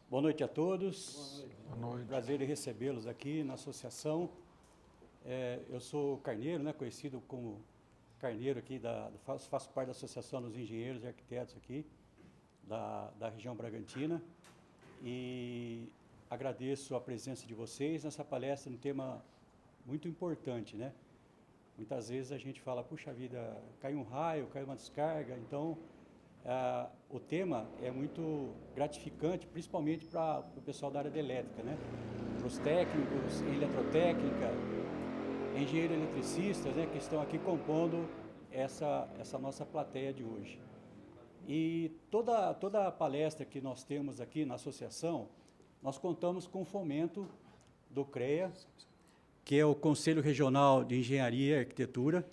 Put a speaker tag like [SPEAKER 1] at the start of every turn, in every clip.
[SPEAKER 1] Boa noite a todos.
[SPEAKER 2] Boa noite.
[SPEAKER 1] Prazer em recebê-los aqui na associação. Eu sou Carneiro, conhecido como Carneiro aqui, faço parte da Associação dos Engenheiros e Arquitetos aqui, da região Bragantina, e agradeço a presença de vocês nessa palestra, um tema muito importante, né? Muitas vezes a gente fala, puxa vida, caiu um raio, caiu uma descarga, então o tema é muito gratificante, principalmente para o pessoal da área de elétrica, né? Para os técnicos em eletrotécnica, engenheiros eletricistas, né, que estão aqui compondo essa nossa plateia de hoje. E toda a palestra que nós temos aqui na associação, nós contamos com o fomento do CREA, que é o Conselho Regional de Engenharia e Arquitetura,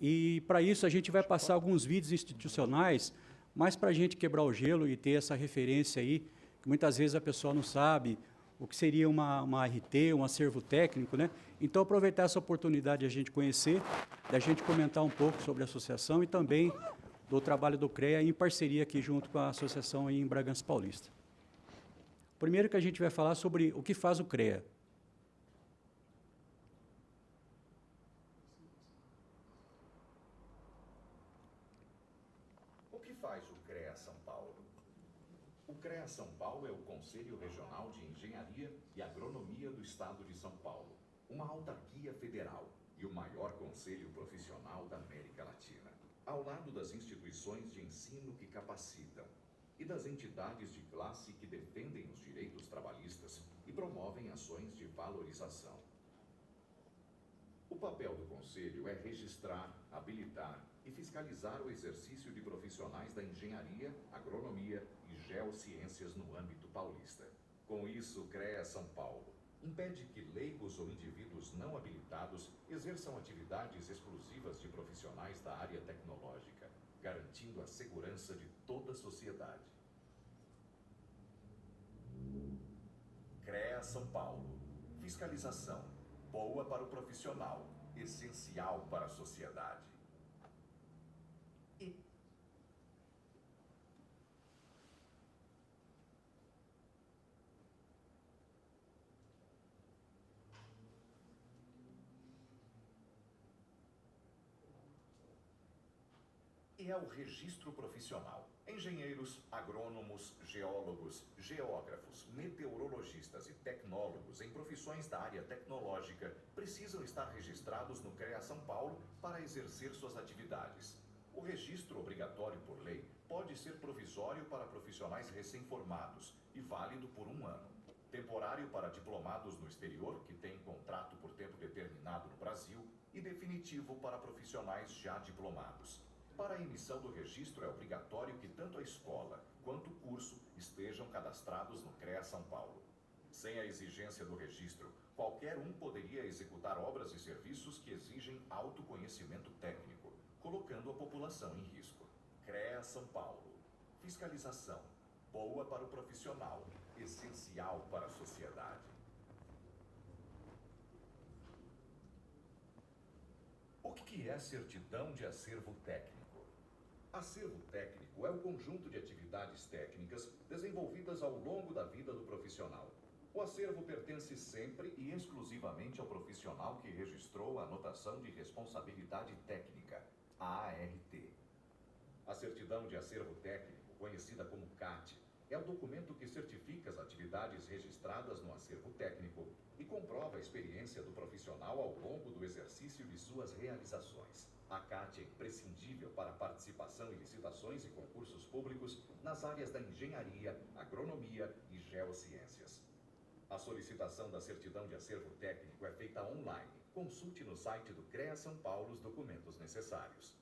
[SPEAKER 1] e para isso a gente vai passar alguns vídeos institucionais, mas para a gente quebrar o gelo e ter essa referência aí, que muitas vezes a pessoa não sabe o que seria uma RT, um acervo técnico, né? Então, aproveitar essa oportunidade de a gente conhecer, da gente comentar um pouco sobre a associação e também do trabalho do CREA em parceria aqui junto com a associação em Bragança Paulista. Primeiro que a gente vai falar sobre o que faz o CREA.
[SPEAKER 3] O que faz o CREA São Paulo? O CREA São Paulo é o Conselho Regional de Engenharia e Agronomia do Estado de São Paulo, uma autarquia federal e o maior conselho profissional da América Latina, ao lado das instituições de ensino que capacitam e das entidades de classe que defendem os direitos trabalhistas e promovem ações de valorização. O papel do Conselho é registrar, habilitar e fiscalizar o exercício de profissionais da engenharia, agronomia e geociências no âmbito paulista. Com isso, o CREA São Paulo impede que leigos ou indivíduos não habilitados exerçam atividades exclusivas de profissionais da área tecnológica, garantindo a segurança de toda a sociedade. CREA São Paulo. Fiscalização. Boa para o profissional, essencial para a sociedade. E é o registro profissional. Engenheiros, agrônomos, geólogos, geógrafos, meteorologistas e tecnólogos em profissões da área tecnológica precisam estar registrados no CREA São Paulo para exercer suas atividades. O registro obrigatório por lei pode ser provisório para profissionais recém-formados e válido por 1 ano. Temporário para diplomados no exterior que têm contrato por tempo determinado no Brasil e definitivo para profissionais já diplomados. Para a emissão do registro é obrigatório que tanto a escola quanto o curso estejam cadastrados no CREA São Paulo. Sem a exigência do registro, qualquer um poderia executar obras e serviços que exigem autoconhecimento técnico, colocando a população em risco. CREA São Paulo. Fiscalização. Boa para o profissional, essencial para a sociedade. O que é certidão de acervo técnico? Acervo técnico é o conjunto de atividades técnicas desenvolvidas ao longo da vida do profissional. O acervo pertence sempre e exclusivamente ao profissional que registrou a anotação de responsabilidade técnica, a ART. A certidão de acervo técnico, conhecida como CAT, é o documento que certifica as atividades registradas no acervo técnico e comprova a experiência do profissional ao longo do exercício de suas realizações. A CAT é imprescindível para a participação em licitações e concursos públicos nas áreas da engenharia, agronomia e geociências. A solicitação da certidão de acervo técnico é feita online. Consulte no site do CREA São Paulo os documentos necessários.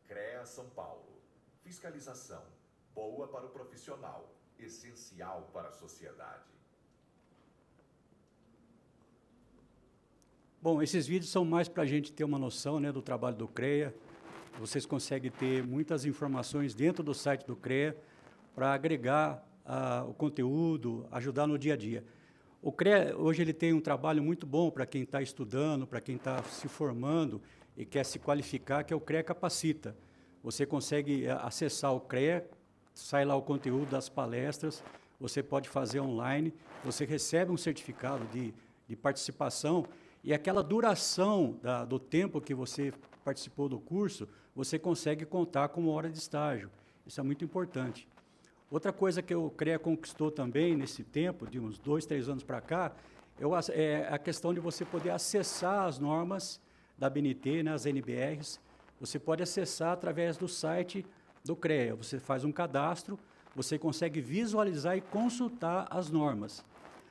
[SPEAKER 3] CREA São Paulo. Fiscalização. Boa para o profissional, essencial para a sociedade.
[SPEAKER 1] Bom, esses vídeos são mais para a gente ter uma noção, né, do trabalho do CREA. Vocês conseguem ter muitas informações dentro do site do CREA para agregar o conteúdo, ajudar no dia a dia. O CREA, hoje, ele tem um trabalho muito bom para quem está estudando, para quem está se formando e quer se qualificar, que é o CREA Capacita. Você consegue acessar o CREA, sai lá o conteúdo das palestras, você pode fazer online, você recebe um certificado de participação e aquela duração do tempo que você participou do curso, você consegue contar como hora de estágio. Isso é muito importante. Outra coisa que o CREA conquistou também nesse tempo, de uns 2, 3 anos para cá, é a questão de você poder acessar as normas da ABNT, né, as NBRs. Você pode acessar através do site do CREA. Você faz um cadastro, você consegue visualizar e consultar as normas.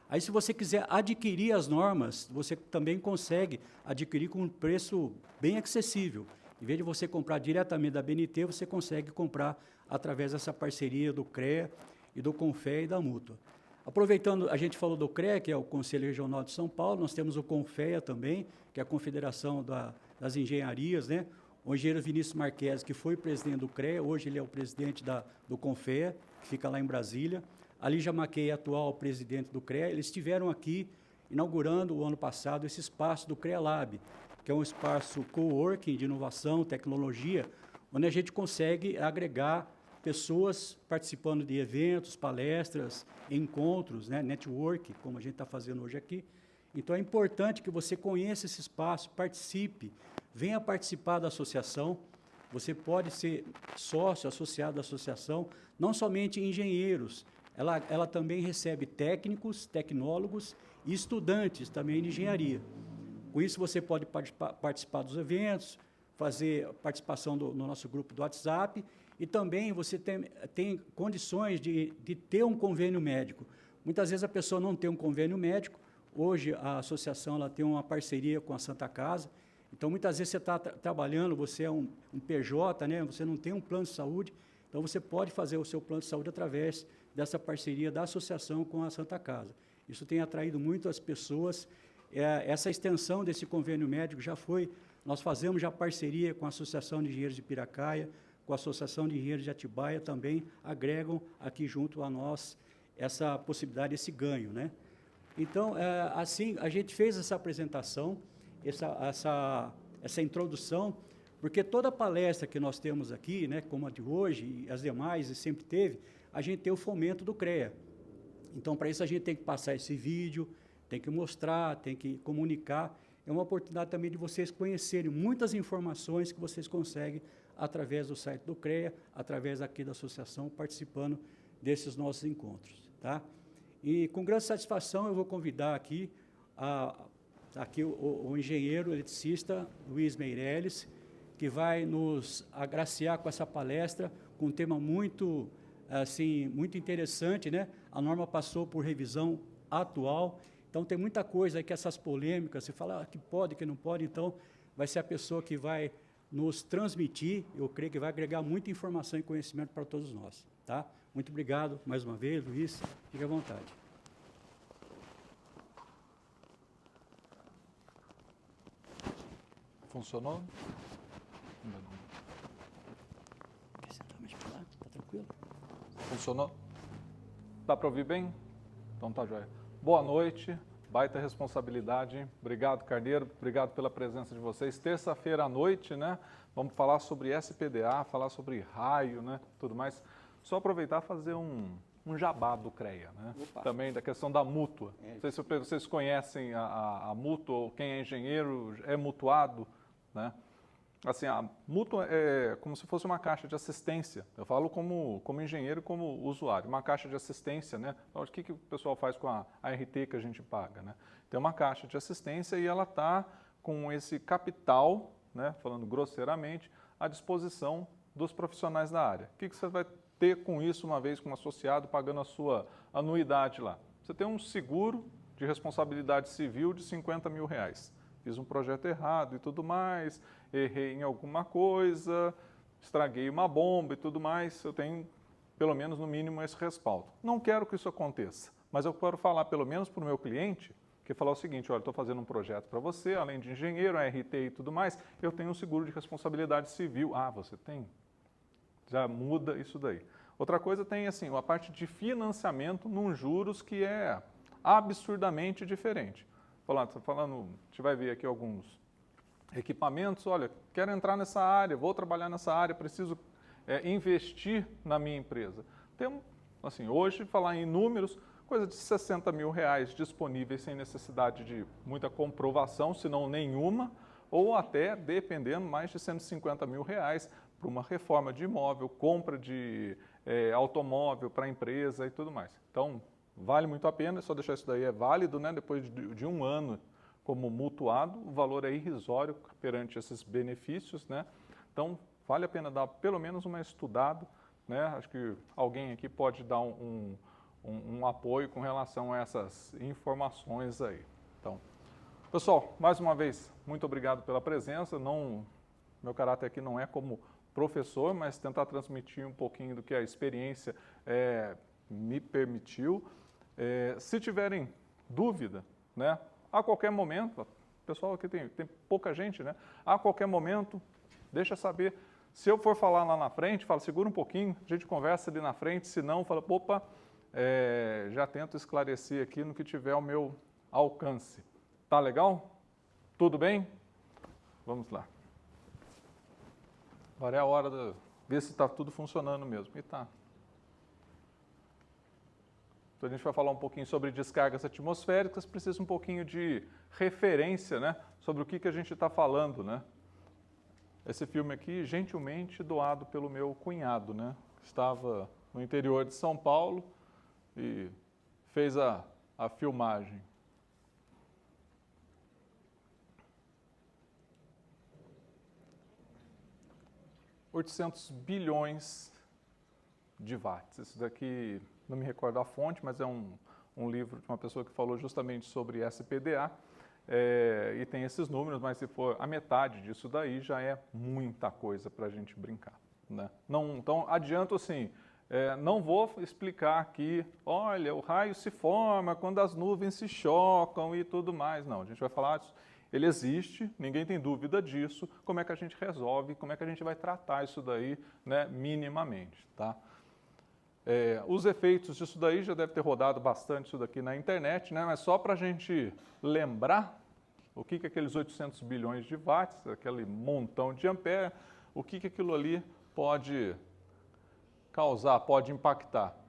[SPEAKER 1] Aí, se você quiser adquirir as normas, você também consegue adquirir com um preço bem acessível. Em vez de você comprar diretamente da ABNT, você consegue comprar através dessa parceria do CREA e do CONFEA e da Mútua. Aproveitando, a gente falou do CREA, que é o Conselho Regional de São Paulo, nós temos o CONFEA também, que é a Confederação das Engenharias, né? O engenheiro Vinícius Marques, que foi presidente do CREA, hoje ele é o presidente do CONFEA, que fica lá em Brasília. A Lígia Maquei, atual presidente do CREA, eles estiveram aqui inaugurando o ano passado esse espaço do CREA Lab, que é um espaço coworking de inovação, tecnologia, onde a gente consegue agregar pessoas participando de eventos, palestras, encontros, né, network, como a gente está fazendo hoje aqui. Então, é importante que você conheça esse espaço, participe, venha participar da associação. Você pode ser sócio, associado da associação, não somente engenheiros, ela também recebe técnicos, tecnólogos e estudantes também de engenharia. Com isso, você pode participar dos eventos, fazer participação no nosso grupo do WhatsApp e também você tem condições de ter um convênio médico. Muitas vezes a pessoa não tem um convênio médico. Hoje, a associação ela tem uma parceria com a Santa Casa. Então, muitas vezes você está trabalhando, você é um PJ, né? Você não tem um plano de saúde, então você pode fazer o seu plano de saúde através dessa parceria da associação com a Santa Casa. Isso tem atraído muito as pessoas. Essa extensão desse convênio médico nós fazemos já parceria com a Associação de Engenheiros de Piracaia, com a Associação de Engenheiros de Atibaia, também agregam aqui junto a nós essa possibilidade, esse ganho, né? Então, assim, a gente fez essa apresentação, essa introdução, porque toda palestra que nós temos aqui, né, como a de hoje e as demais, e sempre teve, a gente tem o fomento do CREA. Então, para isso, a gente tem que passar esse vídeo, tem que mostrar, tem que comunicar. É uma oportunidade também de vocês conhecerem muitas informações que vocês conseguem através do site do CREA, através aqui da associação, participando desses nossos encontros, tá? E com grande satisfação eu vou convidar aqui, o engenheiro eletricista Luiz Meirelles, que vai nos agraciar com essa palestra, com um tema muito interessante, né? A norma passou por revisão atual, então tem muita coisa aí que essas polêmicas, você fala que pode, que não pode, então vai ser a pessoa que vai nos transmitir, eu creio que vai agregar muita informação e conhecimento para todos nós, tá? Muito obrigado mais uma vez, Luiz, fique à vontade.
[SPEAKER 2] Funcionou?
[SPEAKER 1] Quer sentar mais para lá? Tá tranquilo?
[SPEAKER 2] Funcionou? Dá para ouvir bem? Então tá joia. Boa noite, baita responsabilidade. Obrigado, Carneiro, obrigado pela presença de vocês. Terça-feira à noite, né? Vamos falar sobre SPDA, falar sobre raio, né? Tudo mais. Só aproveitar e fazer um jabá do CREA, né? Também da questão da mútua. Não sei se vocês conhecem a mútua, ou quem é engenheiro é mutuado, né? Assim, a mútua é como se fosse uma caixa de assistência. Eu falo como engenheiro, como usuário. Uma caixa de assistência, né? Então, o que o pessoal faz com a RT que a gente paga, né? Tem uma caixa de assistência e ela está com esse capital, né? Falando grosseiramente, à disposição dos profissionais da área. O que você vai ter com isso uma vez como associado pagando a sua anuidade lá? Você tem um seguro de responsabilidade civil de R$50 mil. Fiz um projeto errado e tudo mais, errei em alguma coisa, estraguei uma bomba e tudo mais, eu tenho pelo menos no mínimo esse respaldo. Não quero que isso aconteça, mas eu quero falar pelo menos para o meu cliente, que falar o seguinte, olha, estou fazendo um projeto para você, além de engenheiro, RT e tudo mais, eu tenho um seguro de responsabilidade civil. Ah, você tem? Já muda isso daí. Outra coisa tem assim, a parte de financiamento num juros que é absurdamente diferente. A gente vai ver aqui alguns equipamentos, olha, quero entrar nessa área, vou trabalhar nessa área, preciso investir na minha empresa. Tem Assim, hoje, falar em números, coisa de R$60 mil disponíveis sem necessidade de muita comprovação, se não nenhuma, ou até, dependendo, mais de R$150 mil para uma reforma de imóvel, compra de automóvel para a empresa e tudo mais. Então, vale muito a pena, só deixar isso daí é válido, né? Depois de um ano como mutuado, o valor é irrisório perante esses benefícios, né? Então, vale a pena dar pelo menos uma estudada, né? Acho que alguém aqui pode dar um apoio com relação a essas informações aí. Então, pessoal, mais uma vez, muito obrigado pela presença. Meu caráter aqui não é como professor, mas tentar transmitir um pouquinho do que a experiência me permitiu. Se tiverem dúvida, né, a qualquer momento, pessoal, aqui tem pouca gente, né? A qualquer momento, deixa saber. Se eu for falar lá na frente, fala, segura um pouquinho, a gente conversa ali na frente, se não, fala, opa, já tento esclarecer aqui no que tiver ao meu alcance. Tá legal? Tudo bem? Vamos lá. Agora é a hora de ver se está tudo funcionando mesmo. E tá. Então a gente vai falar um pouquinho sobre descargas atmosféricas, precisa um pouquinho de referência, né, sobre o que a gente está falando, né? Esse filme aqui, gentilmente doado pelo meu cunhado, né, que estava no interior de São Paulo e fez a filmagem. $800 bilhões de watts. Isso daqui, não me recordo a fonte, mas é um livro de uma pessoa que falou justamente sobre SPDA, e tem esses números, mas se for a metade disso daí, já é muita coisa para a gente brincar, né? Não, então, adianto assim, não vou explicar aqui, olha, o raio se forma quando as nuvens se chocam e tudo mais. Não, a gente vai falar disso. Ele existe, ninguém tem dúvida disso, como é que a gente resolve, como é que a gente vai tratar isso daí, né, minimamente, tá? Os efeitos disso daí, já deve ter rodado bastante isso daqui na internet, né, mas só para a gente lembrar o que aqueles 800 bilhões de watts, aquele montão de ampere, o que aquilo ali pode causar, pode impactar.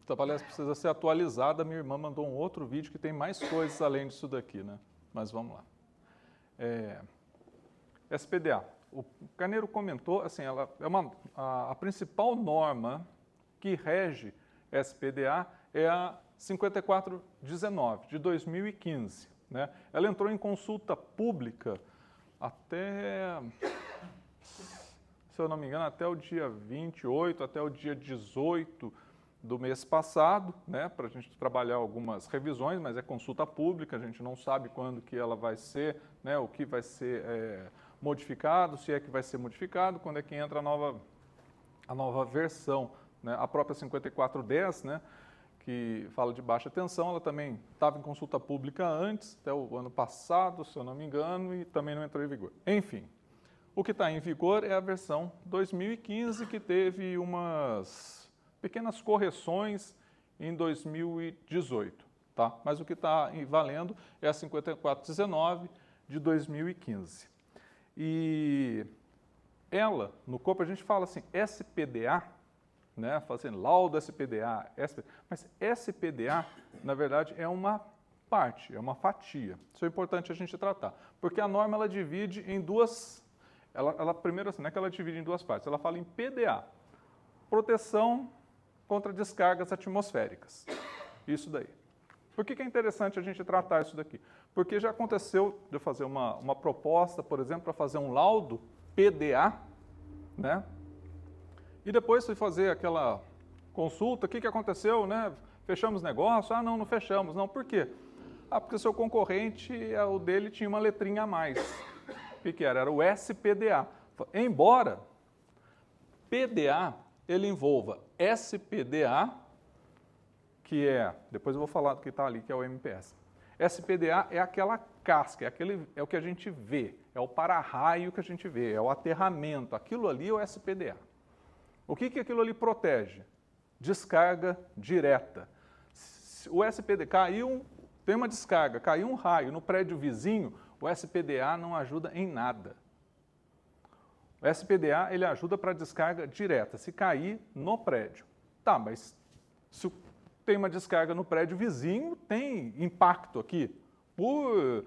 [SPEAKER 2] Essa palestra precisa ser atualizada, minha irmã mandou um outro vídeo que tem mais coisas além disso daqui, né? Mas vamos lá. SPDA. O Carneiro comentou, assim, ela é a principal norma que rege SPDA é a 5419, de 2015, né? Ela entrou em consulta pública até, se eu não me engano, até o dia 28, até o dia 18 do mês passado, né, para a gente trabalhar algumas revisões, mas é consulta pública, a gente não sabe quando que ela vai ser, né, o que vai ser modificado, se é que vai ser modificado, quando é que entra a nova versão, né? A própria 5410, né, que fala de baixa tensão, ela também estava em consulta pública antes, até o ano passado, se eu não me engano, e também não entrou em vigor. Enfim, o que está em vigor é a versão 2015, que teve umas pequenas correções em 2018, tá? Mas o que está valendo é a 5419 de 2015. E ela, no corpo, a gente fala assim, SPDA, né? Fala assim, laudo SPDA, mas SPDA, na verdade, é uma parte, é uma fatia. Isso é importante a gente tratar, porque a norma, ela divide em duas, primeiro assim, não é que ela divide em duas partes, ela fala em PDA, proteção contra descargas atmosféricas. Isso daí. Por que é interessante a gente tratar isso daqui? Porque já aconteceu de eu fazer uma proposta, por exemplo, para fazer um laudo PDA, né? E depois fui fazer aquela consulta, o que aconteceu, né? Fechamos negócio? Ah, não fechamos. Não, por quê? Ah, porque o seu concorrente, o dele tinha uma letrinha a mais. O que era? Era o SPDA. Embora PDA ele envolva SPDA, que é, depois eu vou falar do que está ali, que é o MPS. SPDA é aquela casca, é o que a gente vê, é o para-raio que a gente vê, é o aterramento, aquilo ali é o SPDA. O que aquilo ali protege? Descarga direta. o SPDA caiu, tem uma descarga, caiu um raio no prédio vizinho, o SPDA não ajuda em nada. O SPDA ele ajuda para descarga direta, se cair no prédio. Tá, mas se tem uma descarga no prédio vizinho, tem impacto aqui por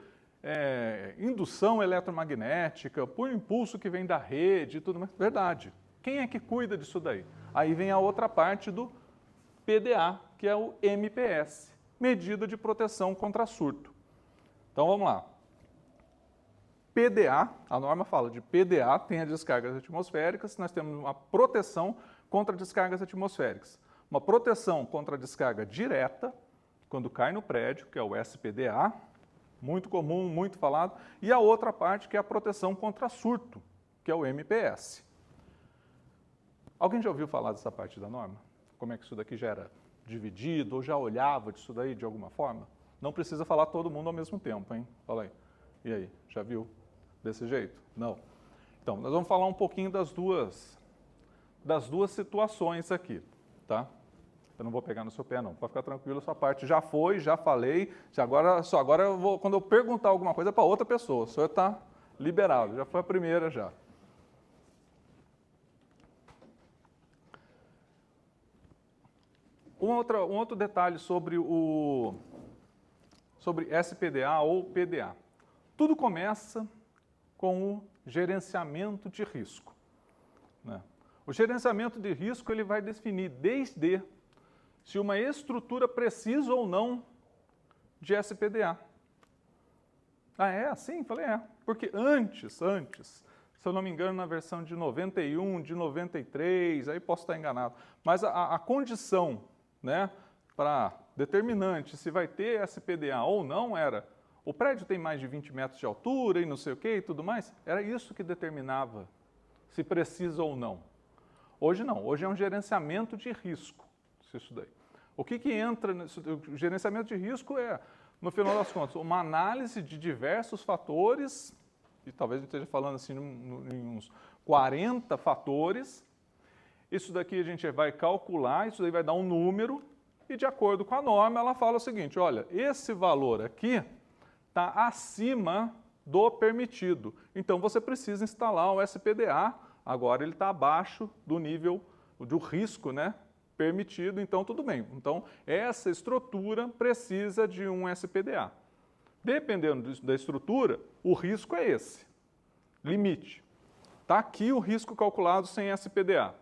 [SPEAKER 2] indução eletromagnética, por impulso que vem da rede e tudo mais. Verdade. Quem é que cuida disso daí? Aí vem a outra parte do PDA, que é o MPS, Medida de Proteção contra Surto. Então vamos lá. PDA, a norma fala de PDA, tem as descargas atmosféricas, nós temos uma proteção contra descargas atmosféricas. Uma proteção contra a descarga direta, quando cai no prédio, que é o SPDA, muito comum, muito falado, e a outra parte que é a proteção contra surto, que é o MPS. Alguém já ouviu falar dessa parte da norma? Como é que isso daqui já era dividido, ou já olhava disso daí de alguma forma? Não precisa falar todo mundo ao mesmo tempo, hein? Fala aí. E aí, já viu desse jeito? Não. Então, nós vamos falar um pouquinho das duas situações aqui, tá? Eu não vou pegar no seu pé, não. Pode ficar tranquilo, a sua parte já foi, já falei. Agora eu vou, quando eu perguntar alguma coisa para outra pessoa, o senhor está liberado, já foi a primeira já. Um outro detalhe sobre SPDA ou PDA. Tudo começa com o gerenciamento de risco, né? O gerenciamento de risco ele vai definir desde se uma estrutura precisa ou não de SPDA. Ah, é assim? Falei, é. Porque antes, se eu não me engano, na versão de 91, de 93, aí posso estar enganado, mas a condição, né, para determinante se vai ter SPDA ou não era o prédio tem mais de 20 metros de altura e não sei o que e tudo mais, era isso que determinava se precisa ou não. Hoje não, hoje é um gerenciamento de risco, isso daí. O que entra nisso? O gerenciamento de risco é, no final das contas, uma análise de diversos fatores, e talvez eu esteja falando assim em uns 40 fatores. Isso daqui a gente vai calcular, isso daí vai dar um número, e de acordo com a norma, ela fala o seguinte, olha, esse valor aqui está acima do permitido. Então, você precisa instalar o SPDA, agora ele está abaixo do nível do risco, né, permitido, então tudo bem. Então, essa estrutura precisa de um SPDA. Dependendo da estrutura, o risco é esse, limite. Está aqui o risco calculado sem SPDA.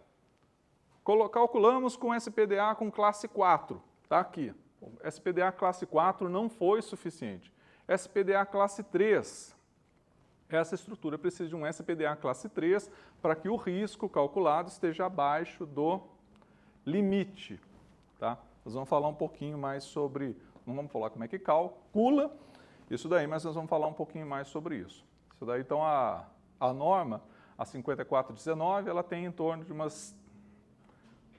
[SPEAKER 2] Calculamos com SPDA com classe 4, está aqui. O SPDA classe 4 não foi suficiente. SPDA classe 3, essa estrutura precisa de um SPDA classe 3 para que o risco calculado esteja abaixo do limite. Tá? Nós vamos falar um pouquinho mais sobre, não vamos falar como é que calcula isso daí, mas nós vamos falar um pouquinho mais sobre isso. Isso daí, então, a norma, a 5419, ela tem em torno de umas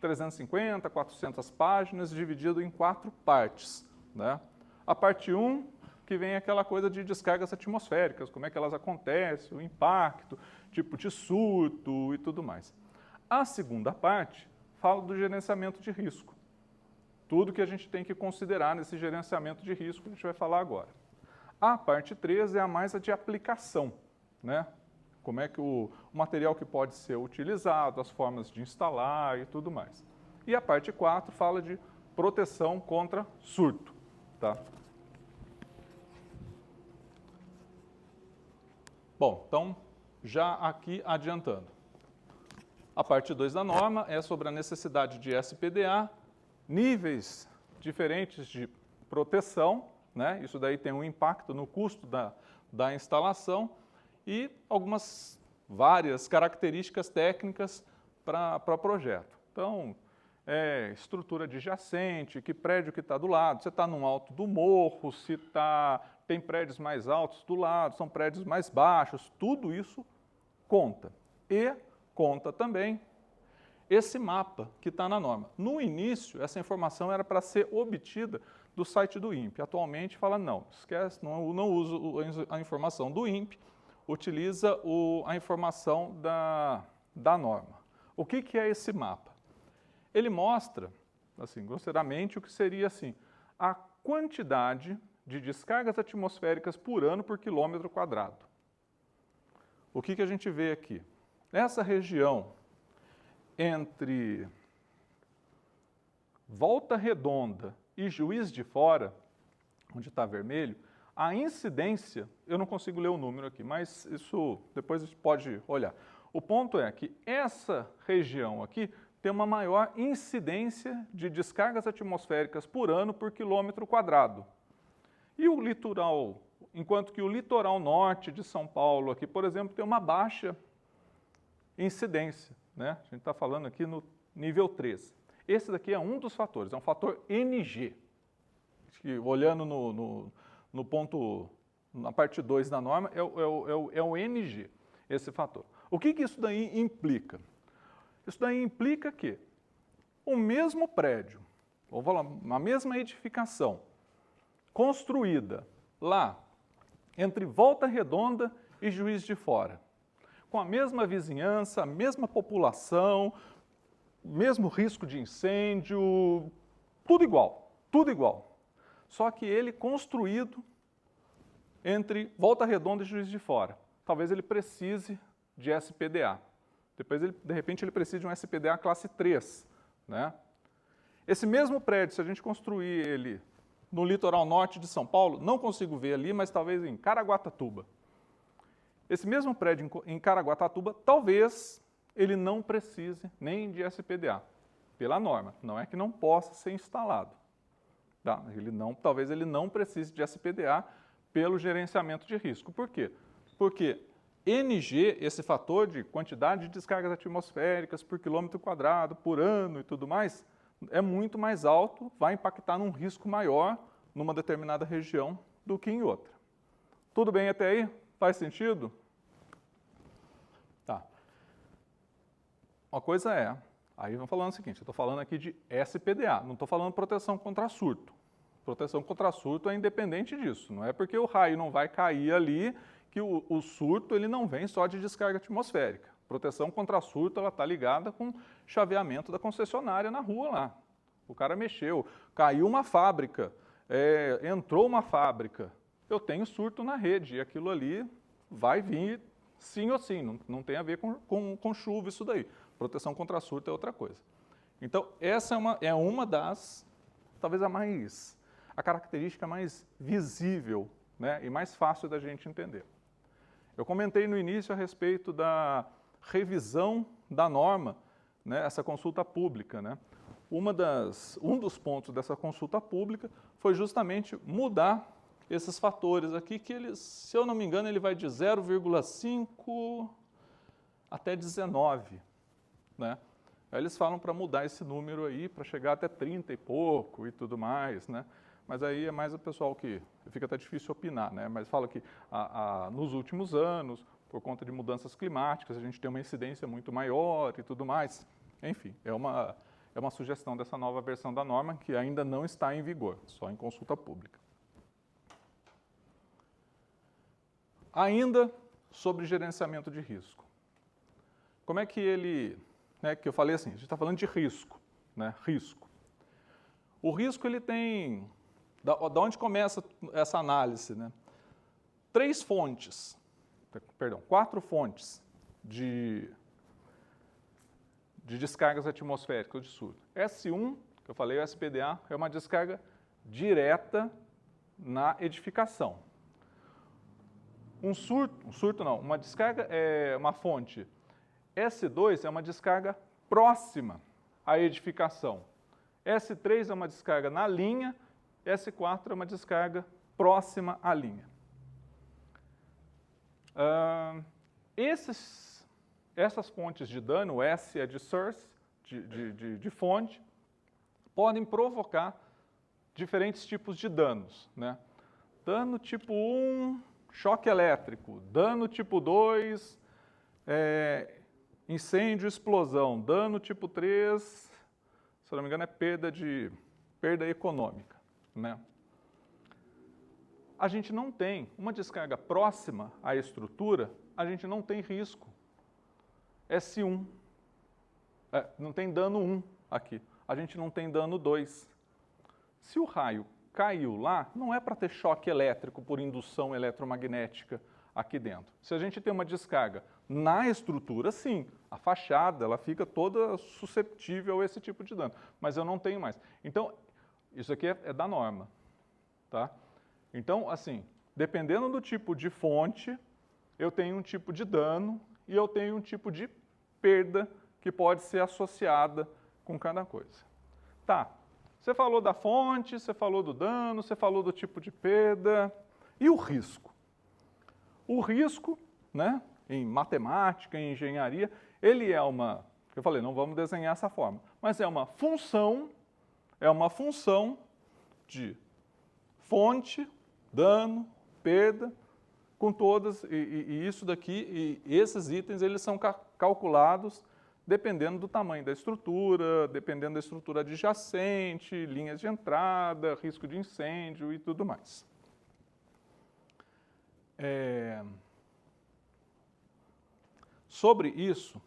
[SPEAKER 2] 350, 400 páginas, dividido em 4 partes. Né? A parte 1, que vem aquela coisa de descargas atmosféricas, como é que elas acontecem, o impacto, tipo de surto e tudo mais. A segunda parte fala do gerenciamento de risco. Tudo que a gente tem que considerar nesse gerenciamento de risco, a gente vai falar agora. A parte 3 é a mais a de aplicação, né? Como é que o material que pode ser utilizado, as formas de instalar e tudo mais. E a parte 4 fala de proteção contra surto, tá? Bom, então, já aqui adiantando. A parte 2 da norma é sobre a necessidade de SPDA, níveis diferentes de proteção, né? Isso daí tem um impacto no custo da instalação e várias características técnicas para projeto. Então, estrutura adjacente, que prédio que está do lado, você está no alto do morro, se tem prédios mais altos do lado, são prédios mais baixos, tudo isso conta. E conta também esse mapa que está na norma. No início, essa informação era para ser obtida do site do INPE. Atualmente fala, não, esquece, não usa a informação do INPE, utiliza a informação da norma. O que é esse mapa? Ele mostra, assim, grosseiramente, o que seria assim, a quantidade de descargas atmosféricas por ano por quilômetro quadrado. O que a gente vê aqui? Nessa região entre Volta Redonda e Juiz de Fora, onde está vermelho, a incidência, eu não consigo ler o número aqui, mas isso depois a gente pode olhar. O ponto é que essa região aqui tem uma maior incidência de descargas atmosféricas por ano por quilômetro quadrado. E o litoral, enquanto que o litoral norte de São Paulo aqui, por exemplo, tem uma baixa incidência, né? A gente está falando aqui no nível 3. Esse daqui é um dos fatores, é um fator NG. Que, olhando no ponto, na parte 2 da norma, é o NG, esse fator. O que isso daí implica? Isso daí implica que o mesmo prédio, ou a mesma edificação, construída lá entre Volta Redonda e Juiz de Fora, com a mesma vizinhança, a mesma população, mesmo risco de incêndio, tudo igual, tudo igual. Só que ele construído entre Volta Redonda e Juiz de Fora. Talvez ele precise de SPDA. Depois, de repente, ele precisa de um SPDA classe 3. Né? Esse mesmo prédio, se a gente construir ele no litoral norte de São Paulo, não consigo ver ali, mas talvez em Caraguatatuba. Esse mesmo prédio em Caraguatatuba, talvez ele não precise nem de SPDA, pela norma. Não é que não possa ser instalado. Tá? Talvez ele não precise de SPDA pelo gerenciamento de risco. Por quê? Porque NG, esse fator de quantidade de descargas atmosféricas por quilômetro quadrado, por ano e tudo mais, é muito mais alto, vai impactar num risco maior numa determinada região do que em outra. Tudo bem até aí? Faz sentido? Tá. Uma coisa é, aí vamos falando o seguinte, eu estou falando aqui de SPDA, não estou falando proteção contra surto. Proteção contra surto é independente disso, não é porque o raio não vai cair ali que o surto ele não vem só de descarga atmosférica. Proteção contra surto ela está ligada com chaveamento da concessionária na rua lá. O cara mexeu, caiu uma fábrica, entrou uma fábrica, eu tenho surto na rede e aquilo ali vai vir sim ou sim, não tem a ver com chuva isso daí. Proteção contra surto é outra coisa. Então essa é uma das, talvez a característica mais visível, né, e mais fácil da gente entender. Eu comentei no início a respeito da revisão da norma, né, essa consulta pública. Né? Um dos pontos dessa consulta pública foi justamente mudar esses fatores aqui, que eles, se eu não me engano, ele vai de 0,5 até 19. Né? Aí eles falam para mudar esse número aí, para chegar até 30 e pouco e tudo mais, né? Mas aí é mais o pessoal que fica até difícil opinar, né? Mas fala que nos últimos anos, por conta de mudanças climáticas, a gente tem uma incidência muito maior e tudo mais. Enfim, é uma sugestão dessa nova versão da norma que ainda não está em vigor, só em consulta pública. Ainda sobre gerenciamento de risco. Como é que ele, né, que eu falei assim, a gente está falando de risco, né? Risco. O risco ele tem, da onde começa essa análise, né? 4 fontes de descargas atmosféricas de surto. S1, que eu falei, o SPDA, é uma descarga direta na edificação. Uma descarga é uma fonte. S2 é uma descarga próxima à edificação. S3 é uma descarga na linha, S4 é uma descarga próxima à linha. Essas fontes de dano, S é de source, de fonte, podem provocar diferentes tipos de danos. Né? Dano tipo 1, choque elétrico. Dano tipo 2, incêndio, explosão. Dano tipo 3, se não me engano, é perda econômica. Né? A gente não tem uma descarga próxima à estrutura, a gente não tem risco. S1, não tem dano 1 aqui, a gente não tem dano 2. Se o raio caiu lá, não é para ter choque elétrico por indução eletromagnética aqui dentro. Se a gente tem uma descarga na estrutura, sim, a fachada ela fica toda susceptível a esse tipo de dano, mas eu não tenho mais. Então, isso aqui é da norma, tá? Então, assim, dependendo do tipo de fonte, eu tenho um tipo de dano e eu tenho um tipo de perda que pode ser associada com cada coisa. Tá, você falou da fonte, você falou do dano, você falou do tipo de perda. E o risco? O risco, né, em matemática, em engenharia, ele é uma, eu falei, não vamos desenhar essa forma, mas é uma função de fonte, dano, perda, com todas, e isso daqui, e esses itens, eles são calculados dependendo do tamanho da estrutura, dependendo da estrutura adjacente, linhas de entrada, risco de incêndio e tudo mais. Sobre isso,